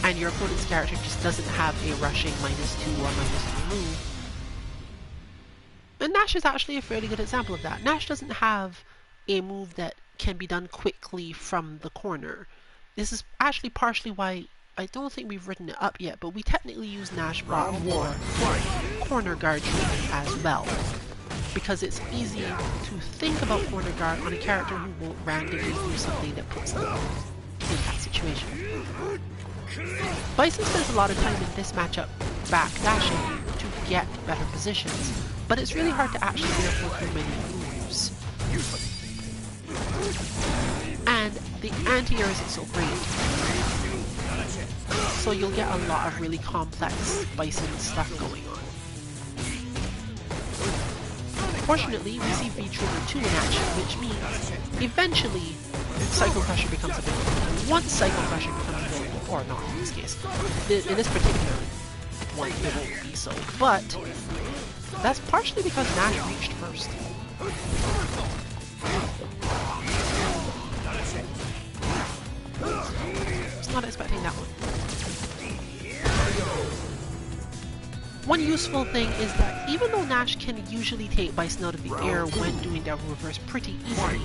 and your opponent's character just doesn't have a rushing -2 or -3 move. And Nash is actually a fairly good example of that. Nash doesn't have a move that can be done quickly from the corner. This is actually partially why I don't think we've written it up yet, but we technically use Nash block for corner guard treatment as well, because it's easy to think about corner guard on a character who won't randomly do something that puts them in that situation. Bison spends a lot of time in this matchup backdashing to get better positions, but it's really hard to actually therefore do many moves. And the anti-air isn't so great, so you'll get a lot of really complex Bison stuff going on. Fortunately, we see V-Trigger 2 in action, which means eventually Psycho Crusher becomes available. And once Psycho Crusher becomes available, or not in this case, in this particular one it won't be so, but that's partially because Nash reached first. Was not expecting that one. One useful thing is that even though Nash can usually take Bison out of the air when doing Devil Reverse pretty easily,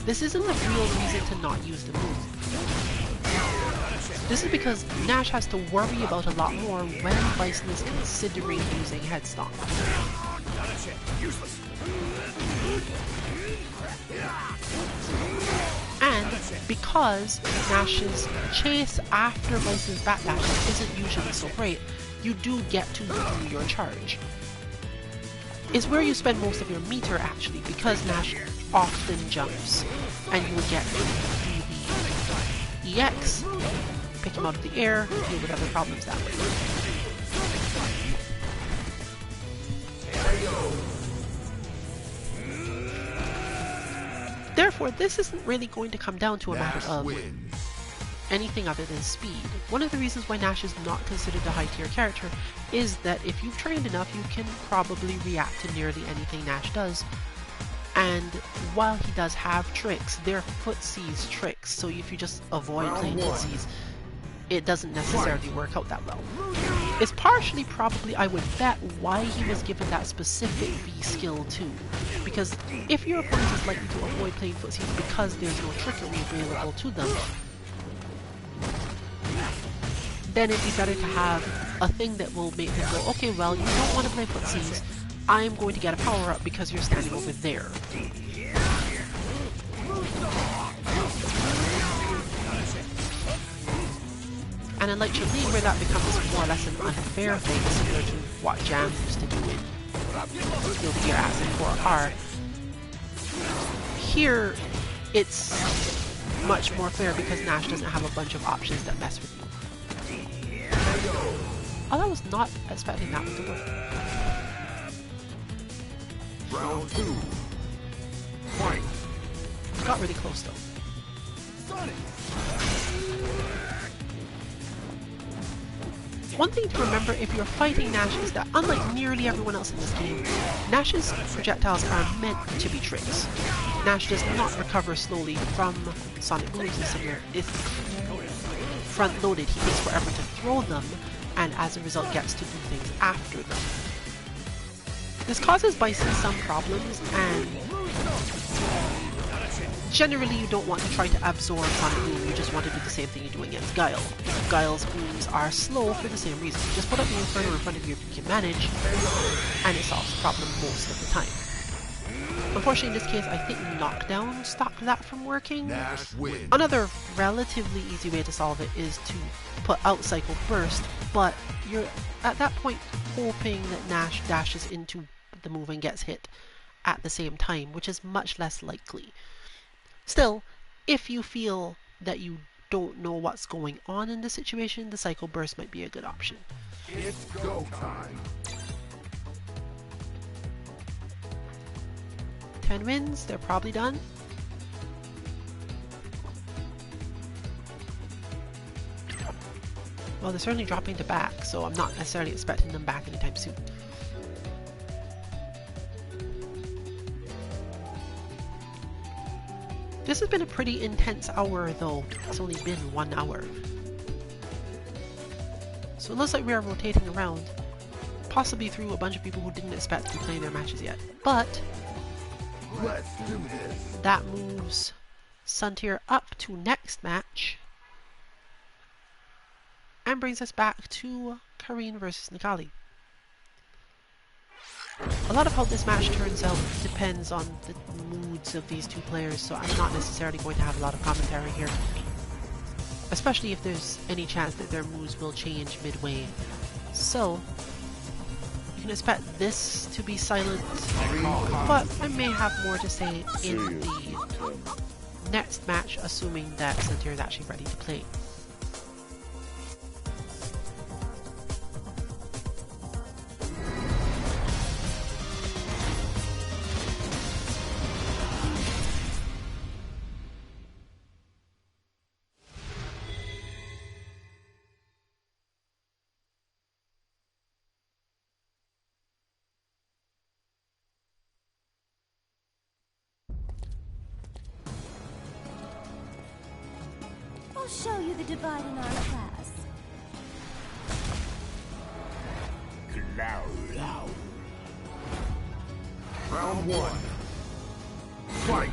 this isn't a real reason to not use the move. This is because Nash has to worry about a lot more when Bison is considering using Head Stomp. And because Nash's chase after Vice's backdash isn't usually so great, you do get to do your charge. It's where you spend most of your meter actually, because Nash often jumps, and you would get to do the EX, pick him out of the air, deal with other problems that way. Therefore, this isn't really going to come down to a matter of anything other than speed. One of the reasons why Nash is not considered a high tier character is that if you've trained enough, you can probably react to nearly anything Nash does. And while he does have tricks, they're footsies tricks, so if you just avoid playing footsies, it doesn't necessarily work out that well. It's partially probably, I would bet, why he was given that specific V skill too. Because if your opponent is likely to avoid playing footsies because there's no trickery available to them, then it'd be better to have a thing that will make them go, okay, well, you don't want to play footsies, I'm going to get a power up because you're standing over there. And unlike Chun-Li, where that becomes more or less an unfair thing, similar to what Jam used to do in Skill Gear As and 4R, here it's much more fair because Nash doesn't have a bunch of options that mess with you. Oh, I was not expecting that one to work. Round 2. Fight. Got really close though. One thing to remember if you're fighting Nash is that unlike nearly everyone else in this game, Nash's projectiles are meant to be tricks. Nash does not recover slowly from sonic booms and similar. If front-loaded, he takes forever to throw them, and as a result gets to do things after them. This causes Bison some problems, and generally you don't want to try to absorb Sonic Boom, you just want to do the same thing you do against Guile. Guile's booms are slow for the same reason. You just put up the Inferno in front of you if you can manage, and it solves the problem most of the time. Unfortunately in this case, I think Knockdown stopped that from working. Another relatively easy way to solve it is to put out Cycle Burst, but you're at that point hoping that Nash dashes into the move and gets hit at the same time, which is much less likely. Still, if you feel that you don't know what's going on in the situation, the Cycle Burst might be a good option. It's go time. 10 wins, they're probably done. Well, they're certainly dropping to back, so I'm not necessarily expecting them back anytime soon. This has been a pretty intense hour though. It's only been 1 hour. So it looks like we are rotating around, possibly through a bunch of people who didn't expect to be playing their matches yet. But Let's do this. that moves Suntier up to next match and brings us back to Karine versus Nikali. A lot of how this match turns out depends on the moods of these two players, so I'm not necessarily going to have a lot of commentary here. Especially if there's any chance that their moods will change midway. So, you can expect this to be silent, but I may have more to say in the next match, assuming that Suntier is actually ready to play. I'll show you the divide in our class. Cloud. Round 1. Fight.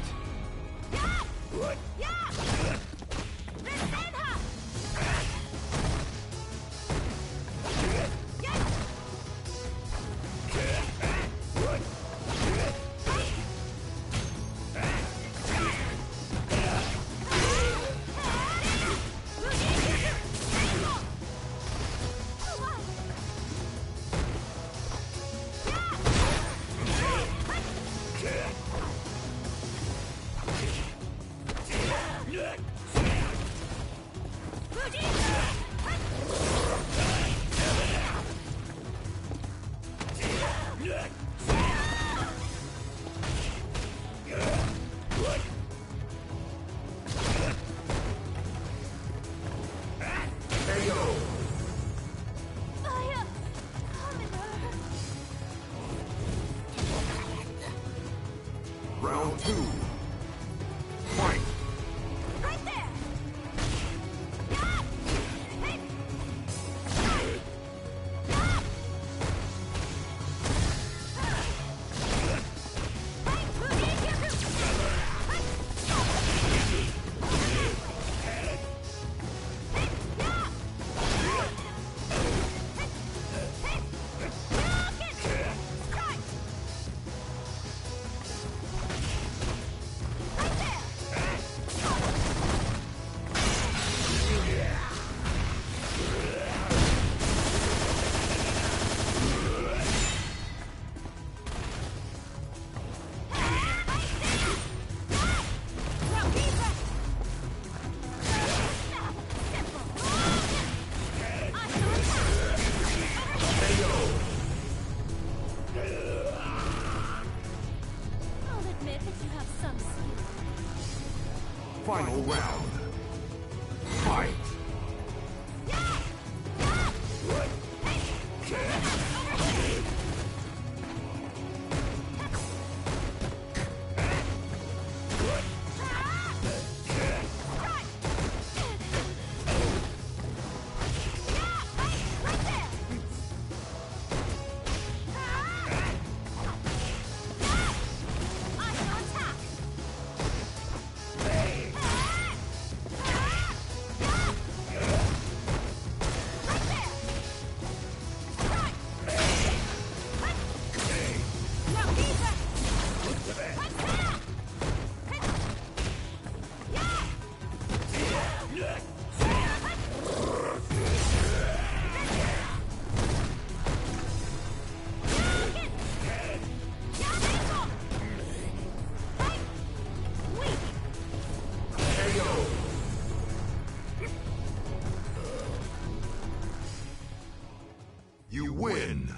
You win.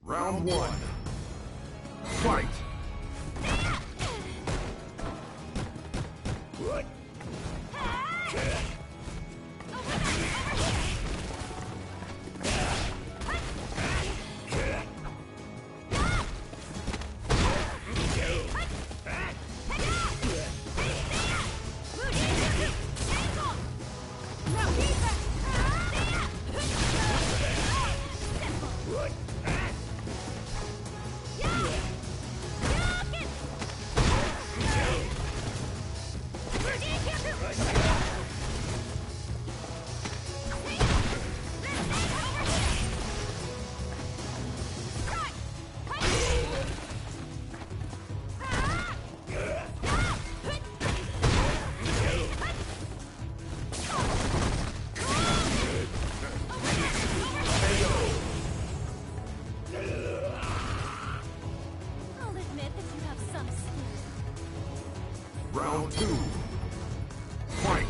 Round 1. Fight! Round 2. Fight!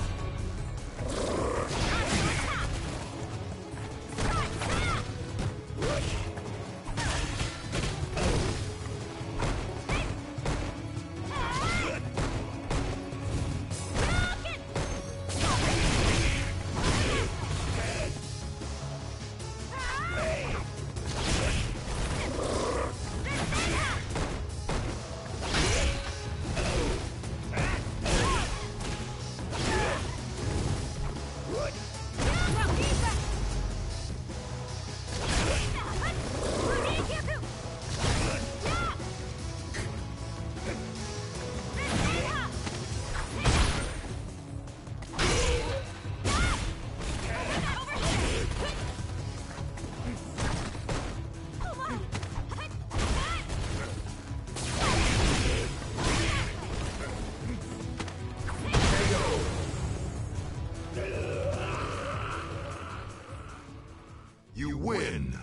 You win!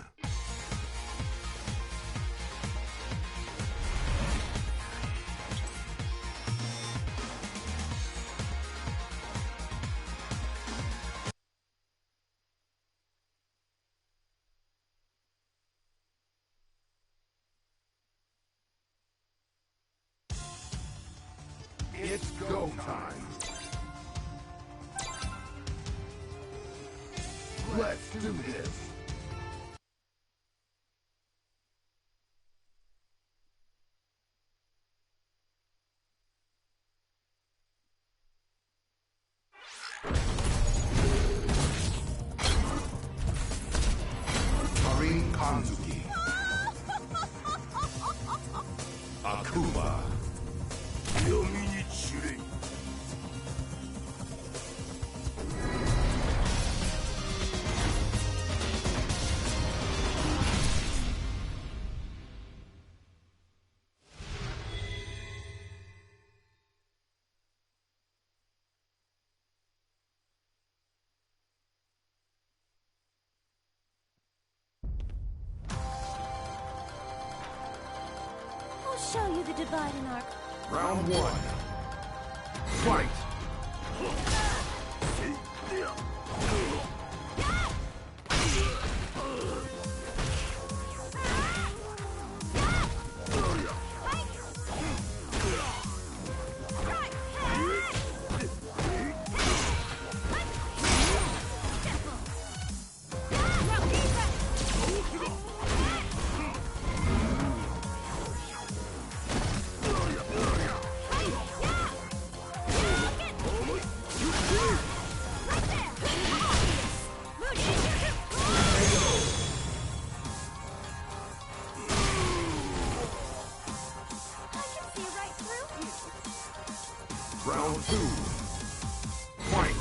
It's go time! Let's do this! Kanzuki. Akuma. Yominichiri. I'll show you the dividing arc. Round 1. Fight! Round 2. Fight!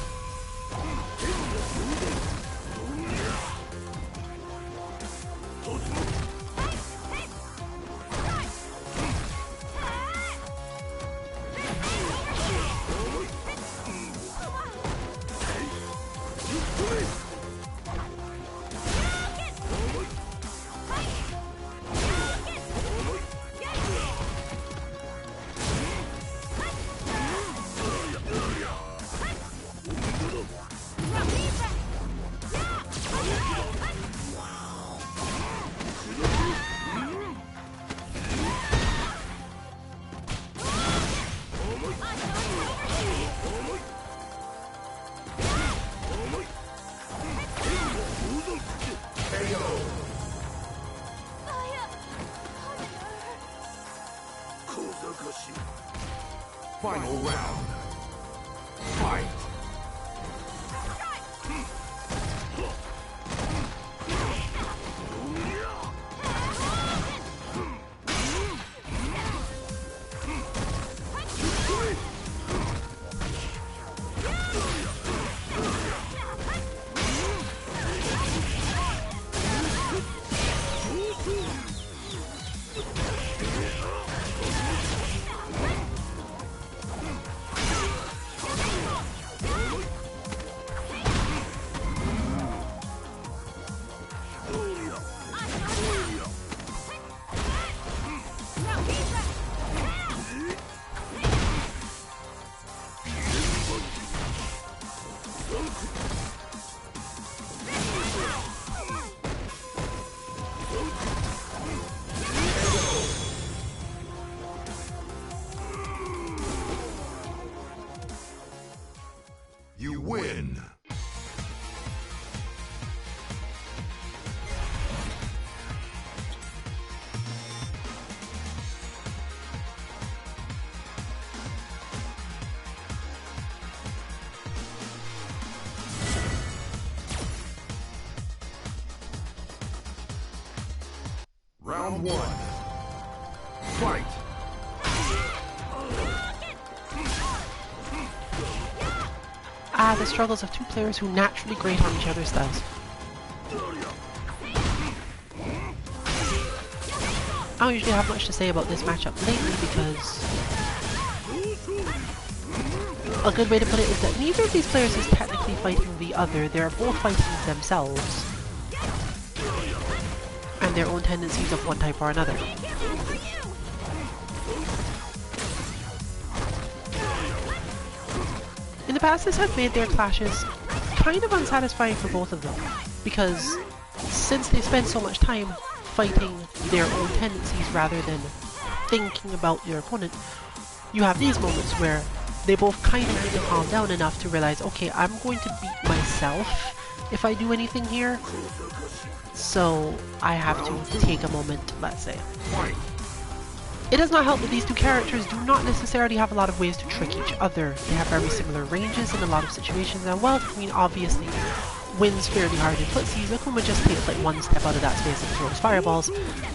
Final round. Fight. You win. Round one. Fight. The struggles of two players who naturally grate on each other's styles. I don't usually have much to say about this matchup lately because a good way to put it is that neither of these players is technically fighting the other, they're both fighting themselves and their own tendencies of one type or another. In the past, this has made their clashes kind of unsatisfying for both of them, because since they spend so much time fighting their own tendencies rather than thinking about their opponent, you have these moments where they both kind of need to calm down enough to realize, okay, I'm going to beat myself if I do anything here, so I have to take a moment, let's say. It does not help that these two characters do not necessarily have a lot of ways to trick each other. They have very similar ranges in a lot of situations, and while Queen obviously wins fairly hard in footsies, Akuma just takes like one step out of that space and throws fireballs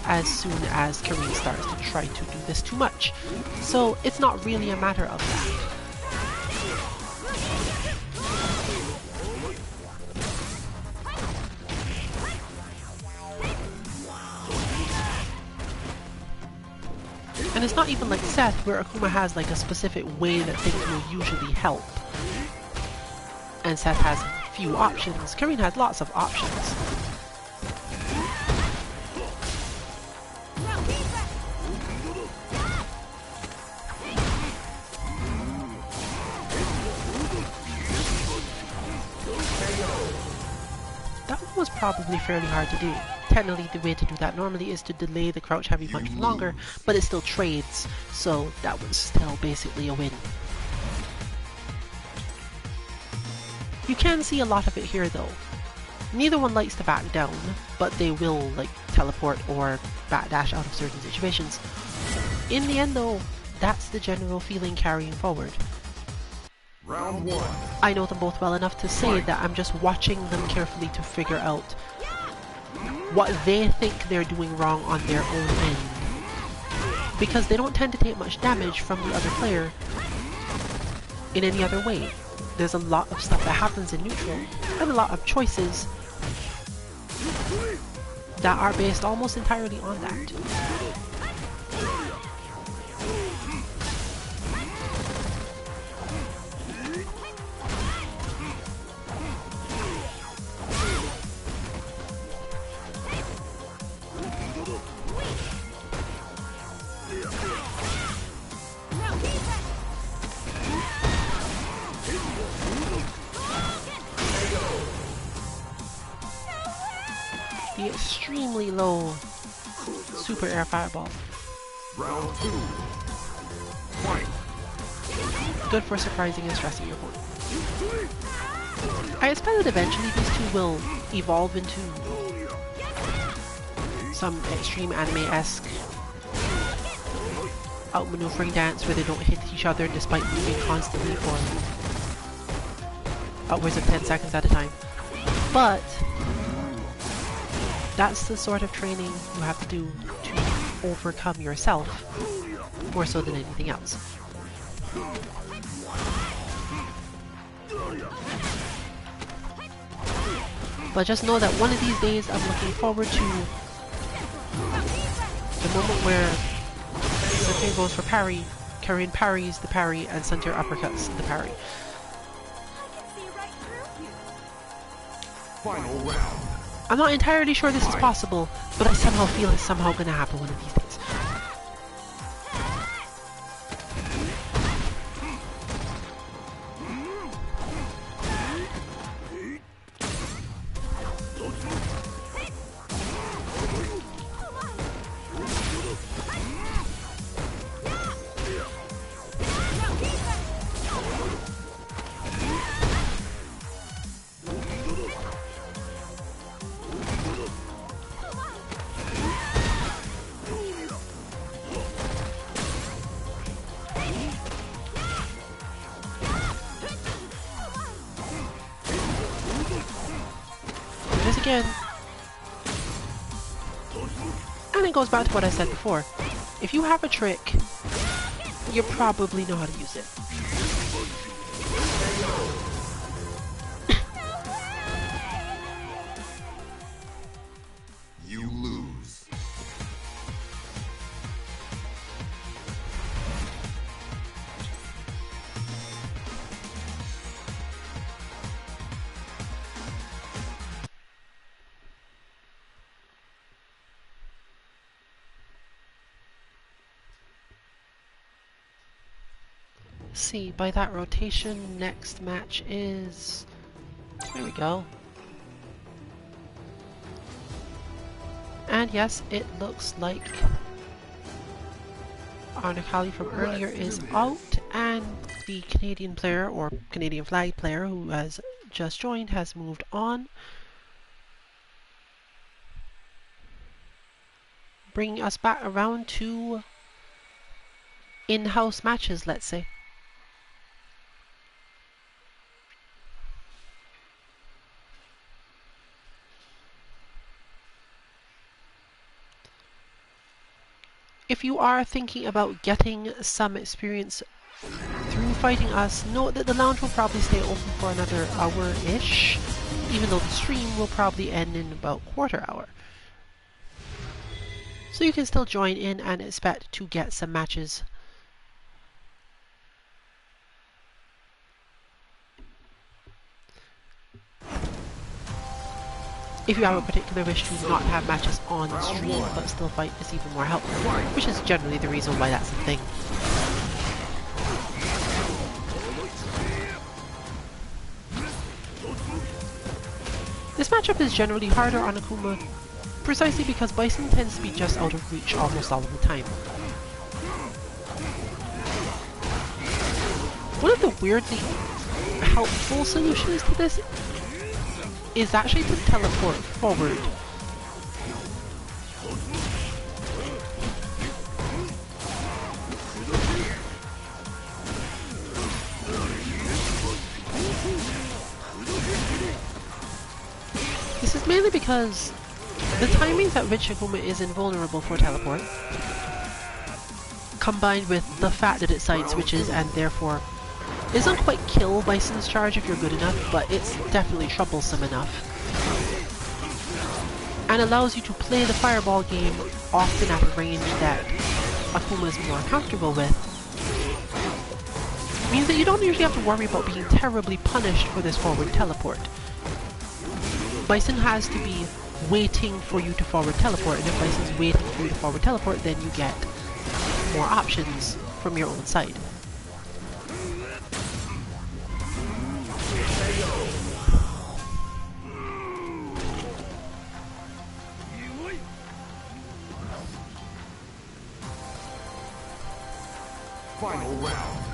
as soon as Kareem starts to try to do this too much. So it's not really a matter of that. And it's not even like Seth, where Akuma has like a specific way that things will usually help. And Seth has few options. Kareem has lots of options. That one was probably fairly hard to do. Technically, the way to do that normally is to delay the crouch heavy much longer, but it still trades, so that was still basically a win. You can see a lot of it here though. Neither one likes to back down, but they will like teleport or backdash out of certain situations. In the end though, that's the general feeling carrying forward. Round one. I know them both well enough to say that I'm just watching them carefully to figure out what they think they're doing wrong on their own end. Because they don't tend to take much damage from the other player in any other way. There's a lot of stuff that happens in neutral, and a lot of choices that are based almost entirely on that. The extremely low super air fireball. Round two. Fight. good for surprising and stressing your opponent. I expect that eventually these two will evolve into some extreme anime-esque outmaneuvering dance where they don't hit each other despite moving constantly for upwards of 10 seconds at a time. But that's the sort of training you have to do to overcome yourself, more so than anything else. But just know that one of these days I'm looking forward to the moment where Sente goes for parry, Karin parries the parry, and Sente uppercuts the parry. Final round. I'm not entirely sure this is possible, but I somehow feel it's somehow gonna happen one of these days. Again. And it goes back to what I said before. If you have a trick, you probably know how to use it. You lose. See, by that rotation, next match is... There we go. And yes, it looks like Arnakali from earlier is out, and the Canadian player, or Canadian flag player, who has just joined, has moved on. Bringing us back around to in-house matches, let's say. If you are thinking about getting some experience through fighting us, note that the lounge will probably stay open for another hour-ish, even though the stream will probably end in about quarter hour. So you can still join in and expect to get some matches. If you have a particular wish to not have matches on stream but still fight is even more helpful, which is generally the reason why that's a thing. This matchup is generally harder on Akuma, precisely because Bison tends to be just out of reach almost all of the time. One of the weirdly helpful solutions to this is actually to teleport forward. This is mainly because the timings at which Akuma is invulnerable for teleport, combined with the fact that it side switches and therefore isn't quite kill Bison's charge if you're good enough, but it's definitely troublesome enough. And allows you to play the fireball game often at a range that Akuma is more comfortable with. Means that you don't usually have to worry about being terribly punished for this forward teleport. Bison has to be waiting for you to forward teleport, and if Bison's waiting for you to forward teleport, then you get more options from your own side. Final round.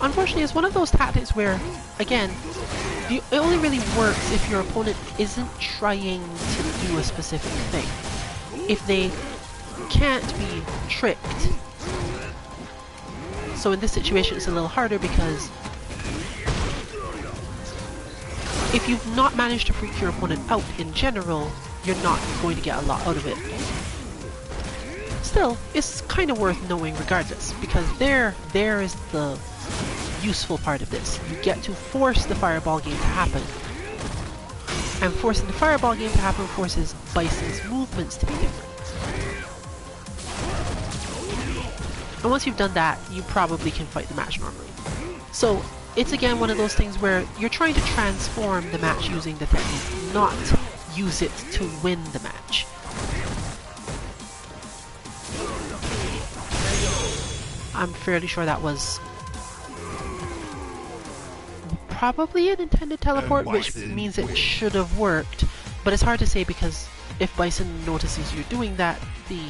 Unfortunately, it's one of those tactics where, again, it only really works if your opponent isn't trying to do a specific thing. If they can't be tricked. So in this situation it's a little harder because if you've not managed to freak your opponent out in general, you're not going to get a lot out of it. Still, it's kind of worth knowing regardless, because there is the useful part of this. You get to force the fireball game to happen. And forcing the fireball game to happen forces Bison's movements to be different. And once you've done that, you probably can fight the match normally. So, it's again one of those things where you're trying to transform the match using the technique, not use it to win the match. I'm fairly sure that was probably an intended teleport, which means it should have worked, but it's hard to say because if Bison notices you're doing that, the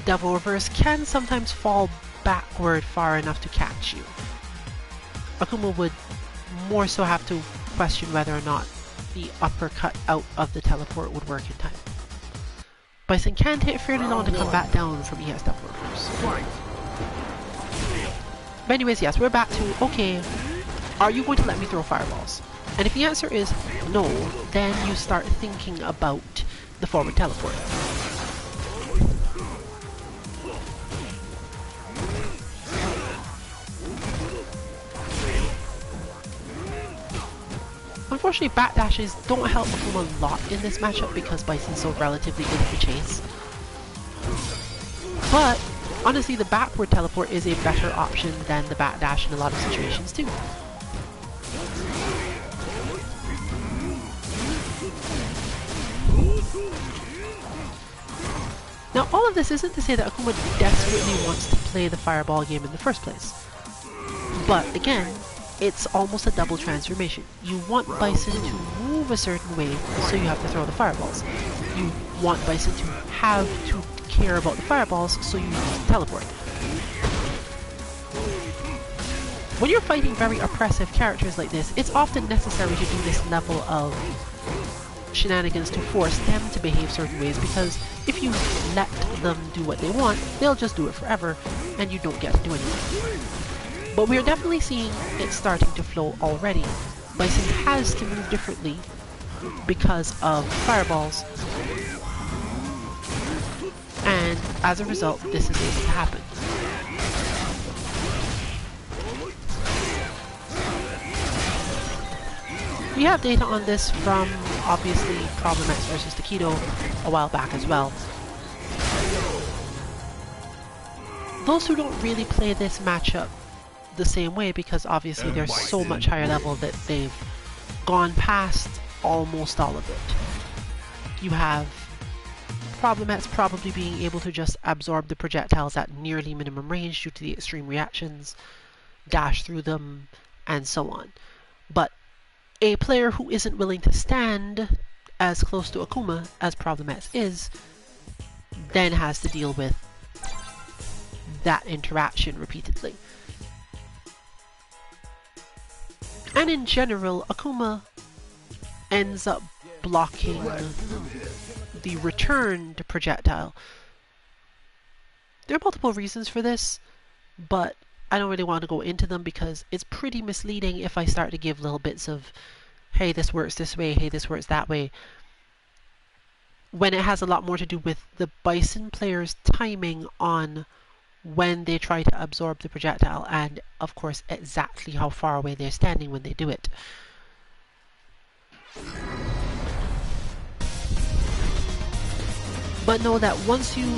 Devil Reverse can sometimes fall backward far enough to catch you. Akuma would more so have to question whether or not the uppercut out of the teleport would work in time. Bison can take fairly long to come back down from ES Devil Reverse. But anyways, yes, we're back to, okay, are you going to let me throw fireballs? And if the answer is no, then you start thinking about the forward teleport. Unfortunately, backdashes don't help Akuma a lot in this matchup because Bison's so relatively good at the chase. But honestly, the backward teleport is a better option than the backdash in a lot of situations too. Now, all of this isn't to say that Akuma desperately wants to play the fireball game in the first place. But again, it's almost a double transformation. You want Bison to move a certain way, so you have to throw the fireballs. You want Bison to have to care about the fireballs, so you use the teleport. When you're fighting very oppressive characters like this, it's often necessary to do this level of shenanigans to force them to behave certain ways, because if you let them do what they want, they'll just do it forever, and you don't get to do anything. But we are definitely seeing it starting to flow already. Bison has to move differently because of fireballs, and as a result, this is able to happen. We have data on this from, obviously, Problem X versus Takedo a while back as well. Those who don't really play this matchup the same way, because obviously they're so much higher level that they've gone past almost all of it. You have Problem X probably being able to just absorb the projectiles at nearly minimum range due to the extreme reactions, dash through them, and so on. But a player who isn't willing to stand as close to Akuma as Problem X is, then has to deal with that interaction repeatedly. And in general, Akuma ends up blocking the returned projectile. There are multiple reasons for this, but I don't really want to go into them because it's pretty misleading if I start to give little bits of, hey, this works this way, hey, this works that way, when it has a lot more to do with the Bison player's timing on when they try to absorb the projectile, and of course exactly how far away they're standing when they do it. But know that once you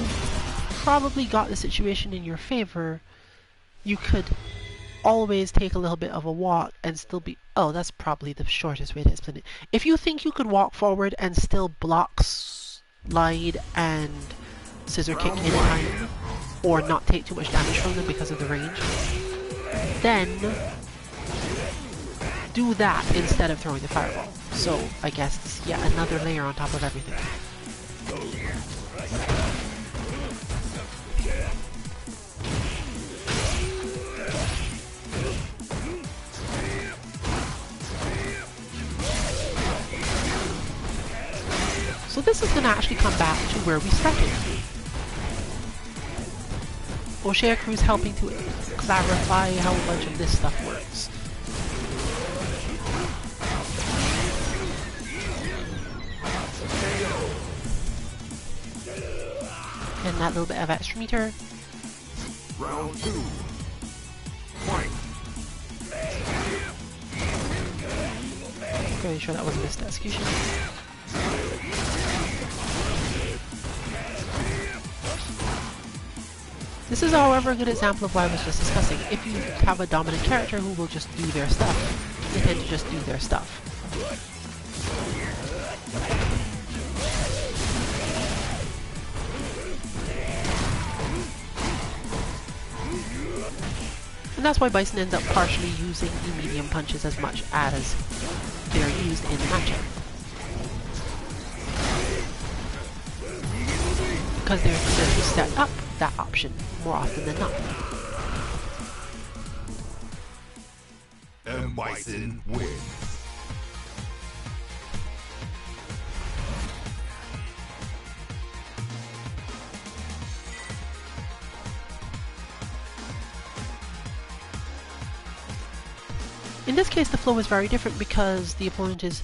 probably got the situation in your favor, you could always take a little bit of a walk and still be... Oh, that's probably the shortest way to explain it. If you think you could walk forward and still block, slide, and scissor kick in time, or not take too much damage from them because of the range, then do that instead of throwing the fireball. So I guess it's yet another layer on top of everything. this is going to actually come back to where we started. O'Shea Crew's helping to clarify how a bunch of this stuff works. And that little bit of extra meter. Round 2. Fight. Pretty sure that was a missed execution. This is, however, a good example of what I was just discussing. If you have a dominant character who will just do their stuff, they tend to just do their stuff. And that's why Bison ends up partially using the medium punches as much as they're used in the matchup. Because they're to set up that option more often than not. And Bison wins. In this case, the flow is very different because the opponent is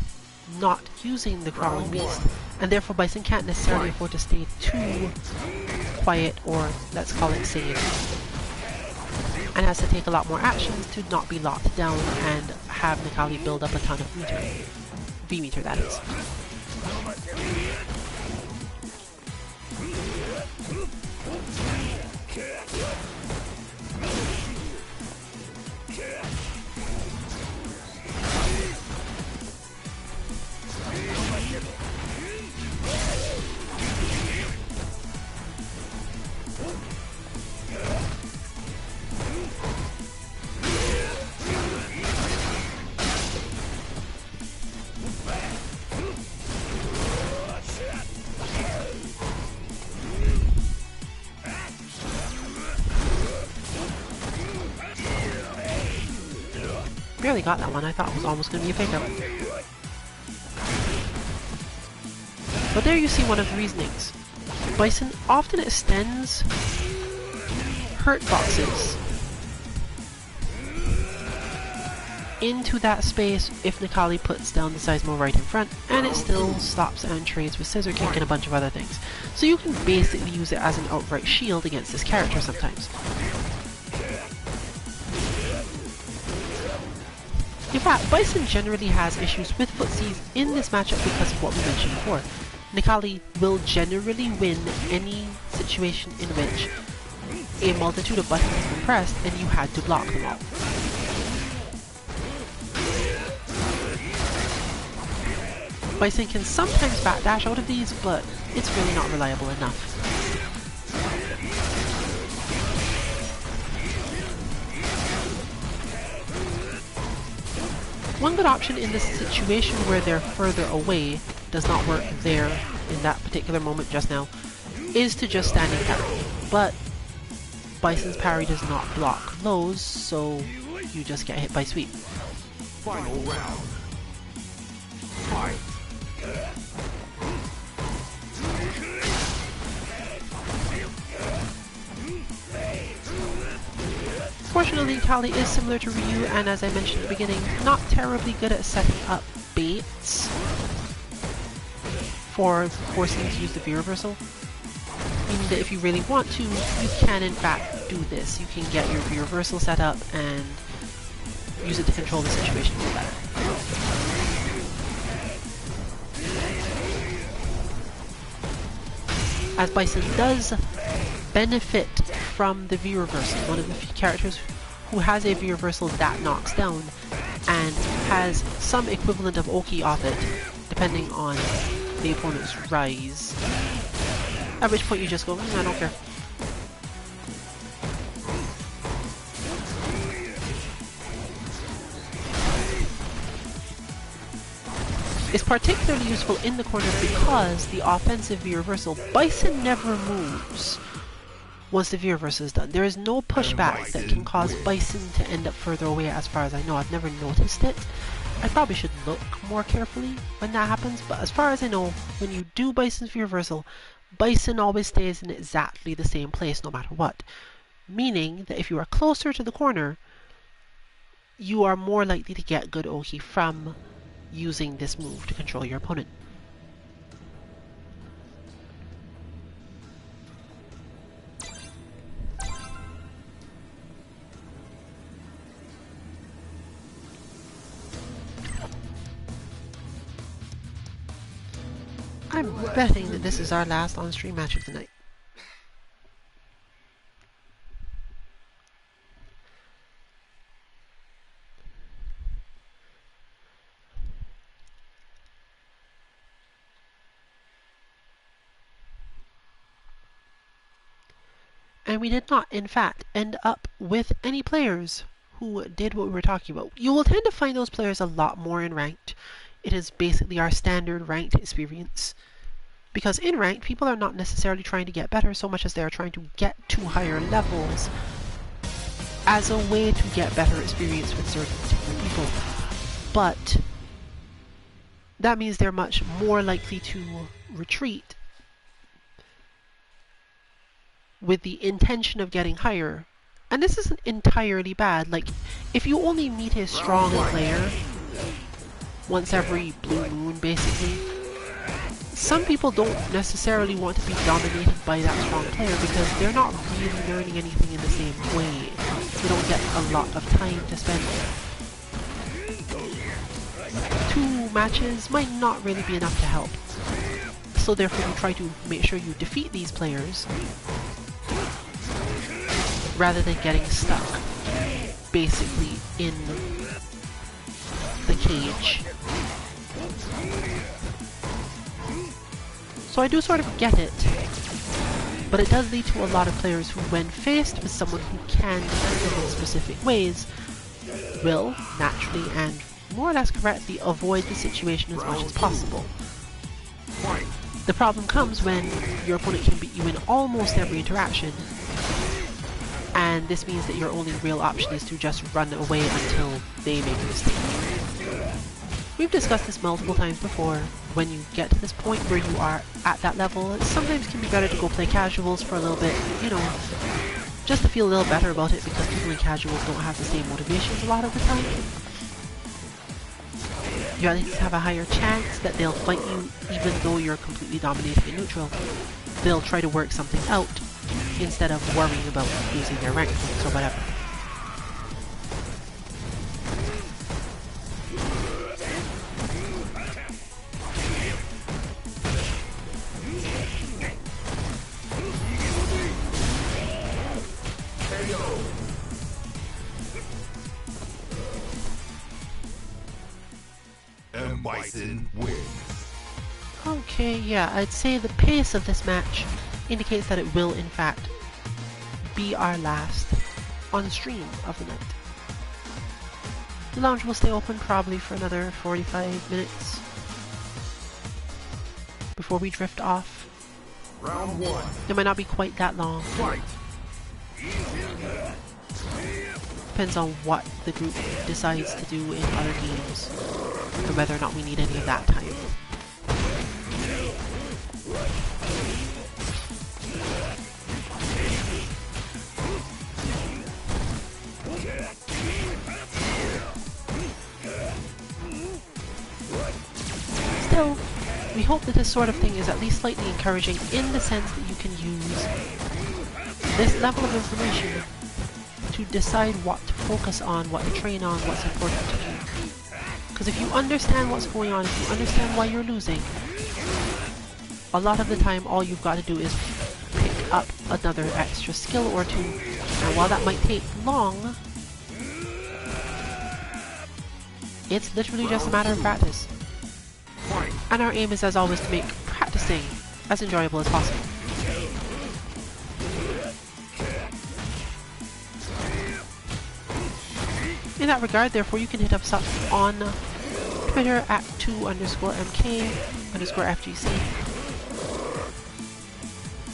not using the crawling beast, and therefore Bison can't necessarily afford to stay too quiet, or let's call it singing, and has to take a lot more actions to not be locked down and have Nikali build up a ton of meter. V-meter, that is. Barely got that one. I thought it was almost going to be a pickup. But there you see one of the reasonings. Bison often extends hurt boxes into that space if Nikali puts down the Seismo right in front, and it still stops and trades with Scissor Kick and a bunch of other things. So you can basically use it as an outright shield against this character sometimes. In fact, Bison generally has issues with footsies in this matchup because of what we mentioned before. Nikali will generally win any situation in which a multitude of buttons has been pressed and you had to block them all. Bison can sometimes backdash out of these, but it's really not reliable enough. One good option in this situation where they're further away, does not work there in that particular moment just now, is to just stand and parry. But Bison's parry does not block lows, so you just get hit by sweep. Final round. Fight. Fortunately, Kali is similar to Ryu, and as I mentioned at the beginning, not terribly good at setting up baits for forcing you to use the V-reversal. Meaning that if you really want to, you can in fact do this. You can get your V-reversal set up and use it to control the situation a little better. As Bison does benefit from the V-reversal, one of the few characters who has a V-reversal that knocks down and has some equivalent of Oki off it, depending on the opponent's rise. At which point you just go, I don't care. Is particularly useful in the corner because the offensive V-reversal, Bison never moves once the V-reversal is done. There is no pushback that can cause Bison to end up further away as far as I know. I've never noticed it. I probably should look more carefully when that happens, but as far as I know, when you do Bison's reversal, Bison always stays in exactly the same place no matter what. Meaning that if you are closer to the corner, you are more likely to get good Oki from using this move to control your opponent. I'm betting that this is our last on-stream match of the night. And we did not, in fact, end up with any players who did what we were talking about. You will tend to find those players a lot more in ranked. It is basically our standard ranked experience. Because in ranked, people are not necessarily trying to get better so much as they are trying to get to higher levels as a way to get better experience with certain particular people. But that means they're much more likely to retreat with the intention of getting higher. And this isn't entirely bad. Like, if you only meet a strong player once every blue moon, basically, some people don't necessarily want to be dominated by that strong player because they're not really learning anything in the same way. They don't get a lot of time to spend. 2 matches might not really be enough to help. So therefore you try to make sure you defeat these players rather than getting stuck basically in the cage. So I do sort of get it, but it does lead to a lot of players who, when faced with someone who can defend them in specific ways, will naturally and more or less correctly avoid the situation as much as possible. The problem comes when your opponent can beat you in almost every interaction, and this means that your only real option is to just run away until they make a mistake. We've discussed this multiple times before. When you get to this point where you are at that level, it sometimes can be better to go play casuals for a little bit, you know, just to feel a little better about it, because people in casuals don't have the same motivations a lot of the time. You at least have a higher chance that they'll fight you even though you're completely dominating in neutral. They'll try to work something out instead of worrying about losing their rank points or whatever. And Bison wins. Okay, yeah, I'd say the pace of this match indicates that it will in fact be our last on stream of the night. The lounge will stay open probably for another 45 minutes before we drift off. Round 1. It might not be quite that long. Fight. Depends on what the group decides to do in other games and whether or not we need any of that time. Still, we hope that this sort of thing is at least slightly encouraging in the sense that you can use this level of information to decide what to focus on, what to train on, what's important to you. Because if you understand what's going on, if you understand why you're losing, a lot of the time all you've got to do is pick up another extra skill or two. And while that might take long, it's literally just a matter of practice. And our aim is, as always, to make practicing as enjoyable as possible. In that regard, therefore, you can hit us up on Twitter at 2_MK_FGC.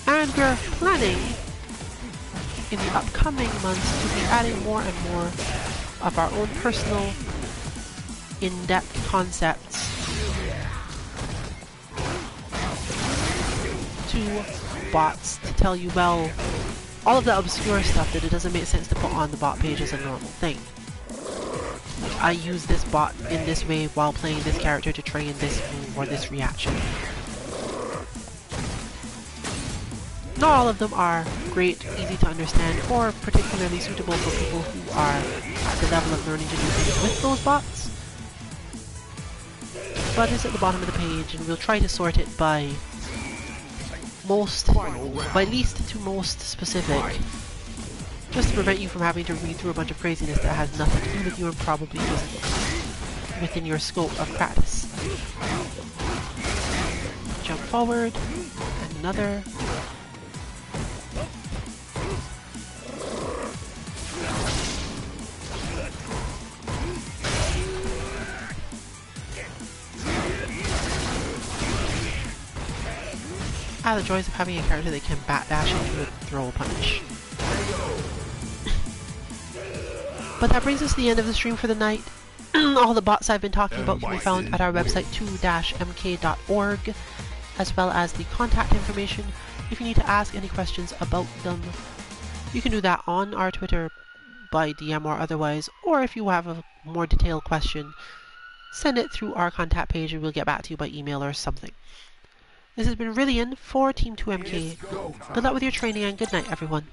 And we're planning in the upcoming months to be adding more and more of our own personal in-depth concepts to bots to tell you, well, all of the obscure stuff that it doesn't make sense to put on the bot page as a normal thing. Like, I use this bot in this way while playing this character to train this move or this reaction. Not all of them are great, easy to understand, or particularly suitable for people who are at the level of learning to do things with those bots. But it's at the bottom of the page, and we'll try to sort it by least to most specific, just to prevent you from having to read through a bunch of craziness that has nothing to do with you and probably isn't within your scope of practice. Jump forward, and another. The joys of having a character that can bat dash into a throw punch. But that brings us to the end of the stream for the night. All the bots I've been talking about can be found at our website 2-mk.org, as well as the contact information if you need to ask any questions about them. You can do that on our Twitter by DM or otherwise, or if you have a more detailed question, send it through our contact page and we'll get back to you by email or something. This has been Rillian for Team 2MK. Good luck with your training and good night, everyone.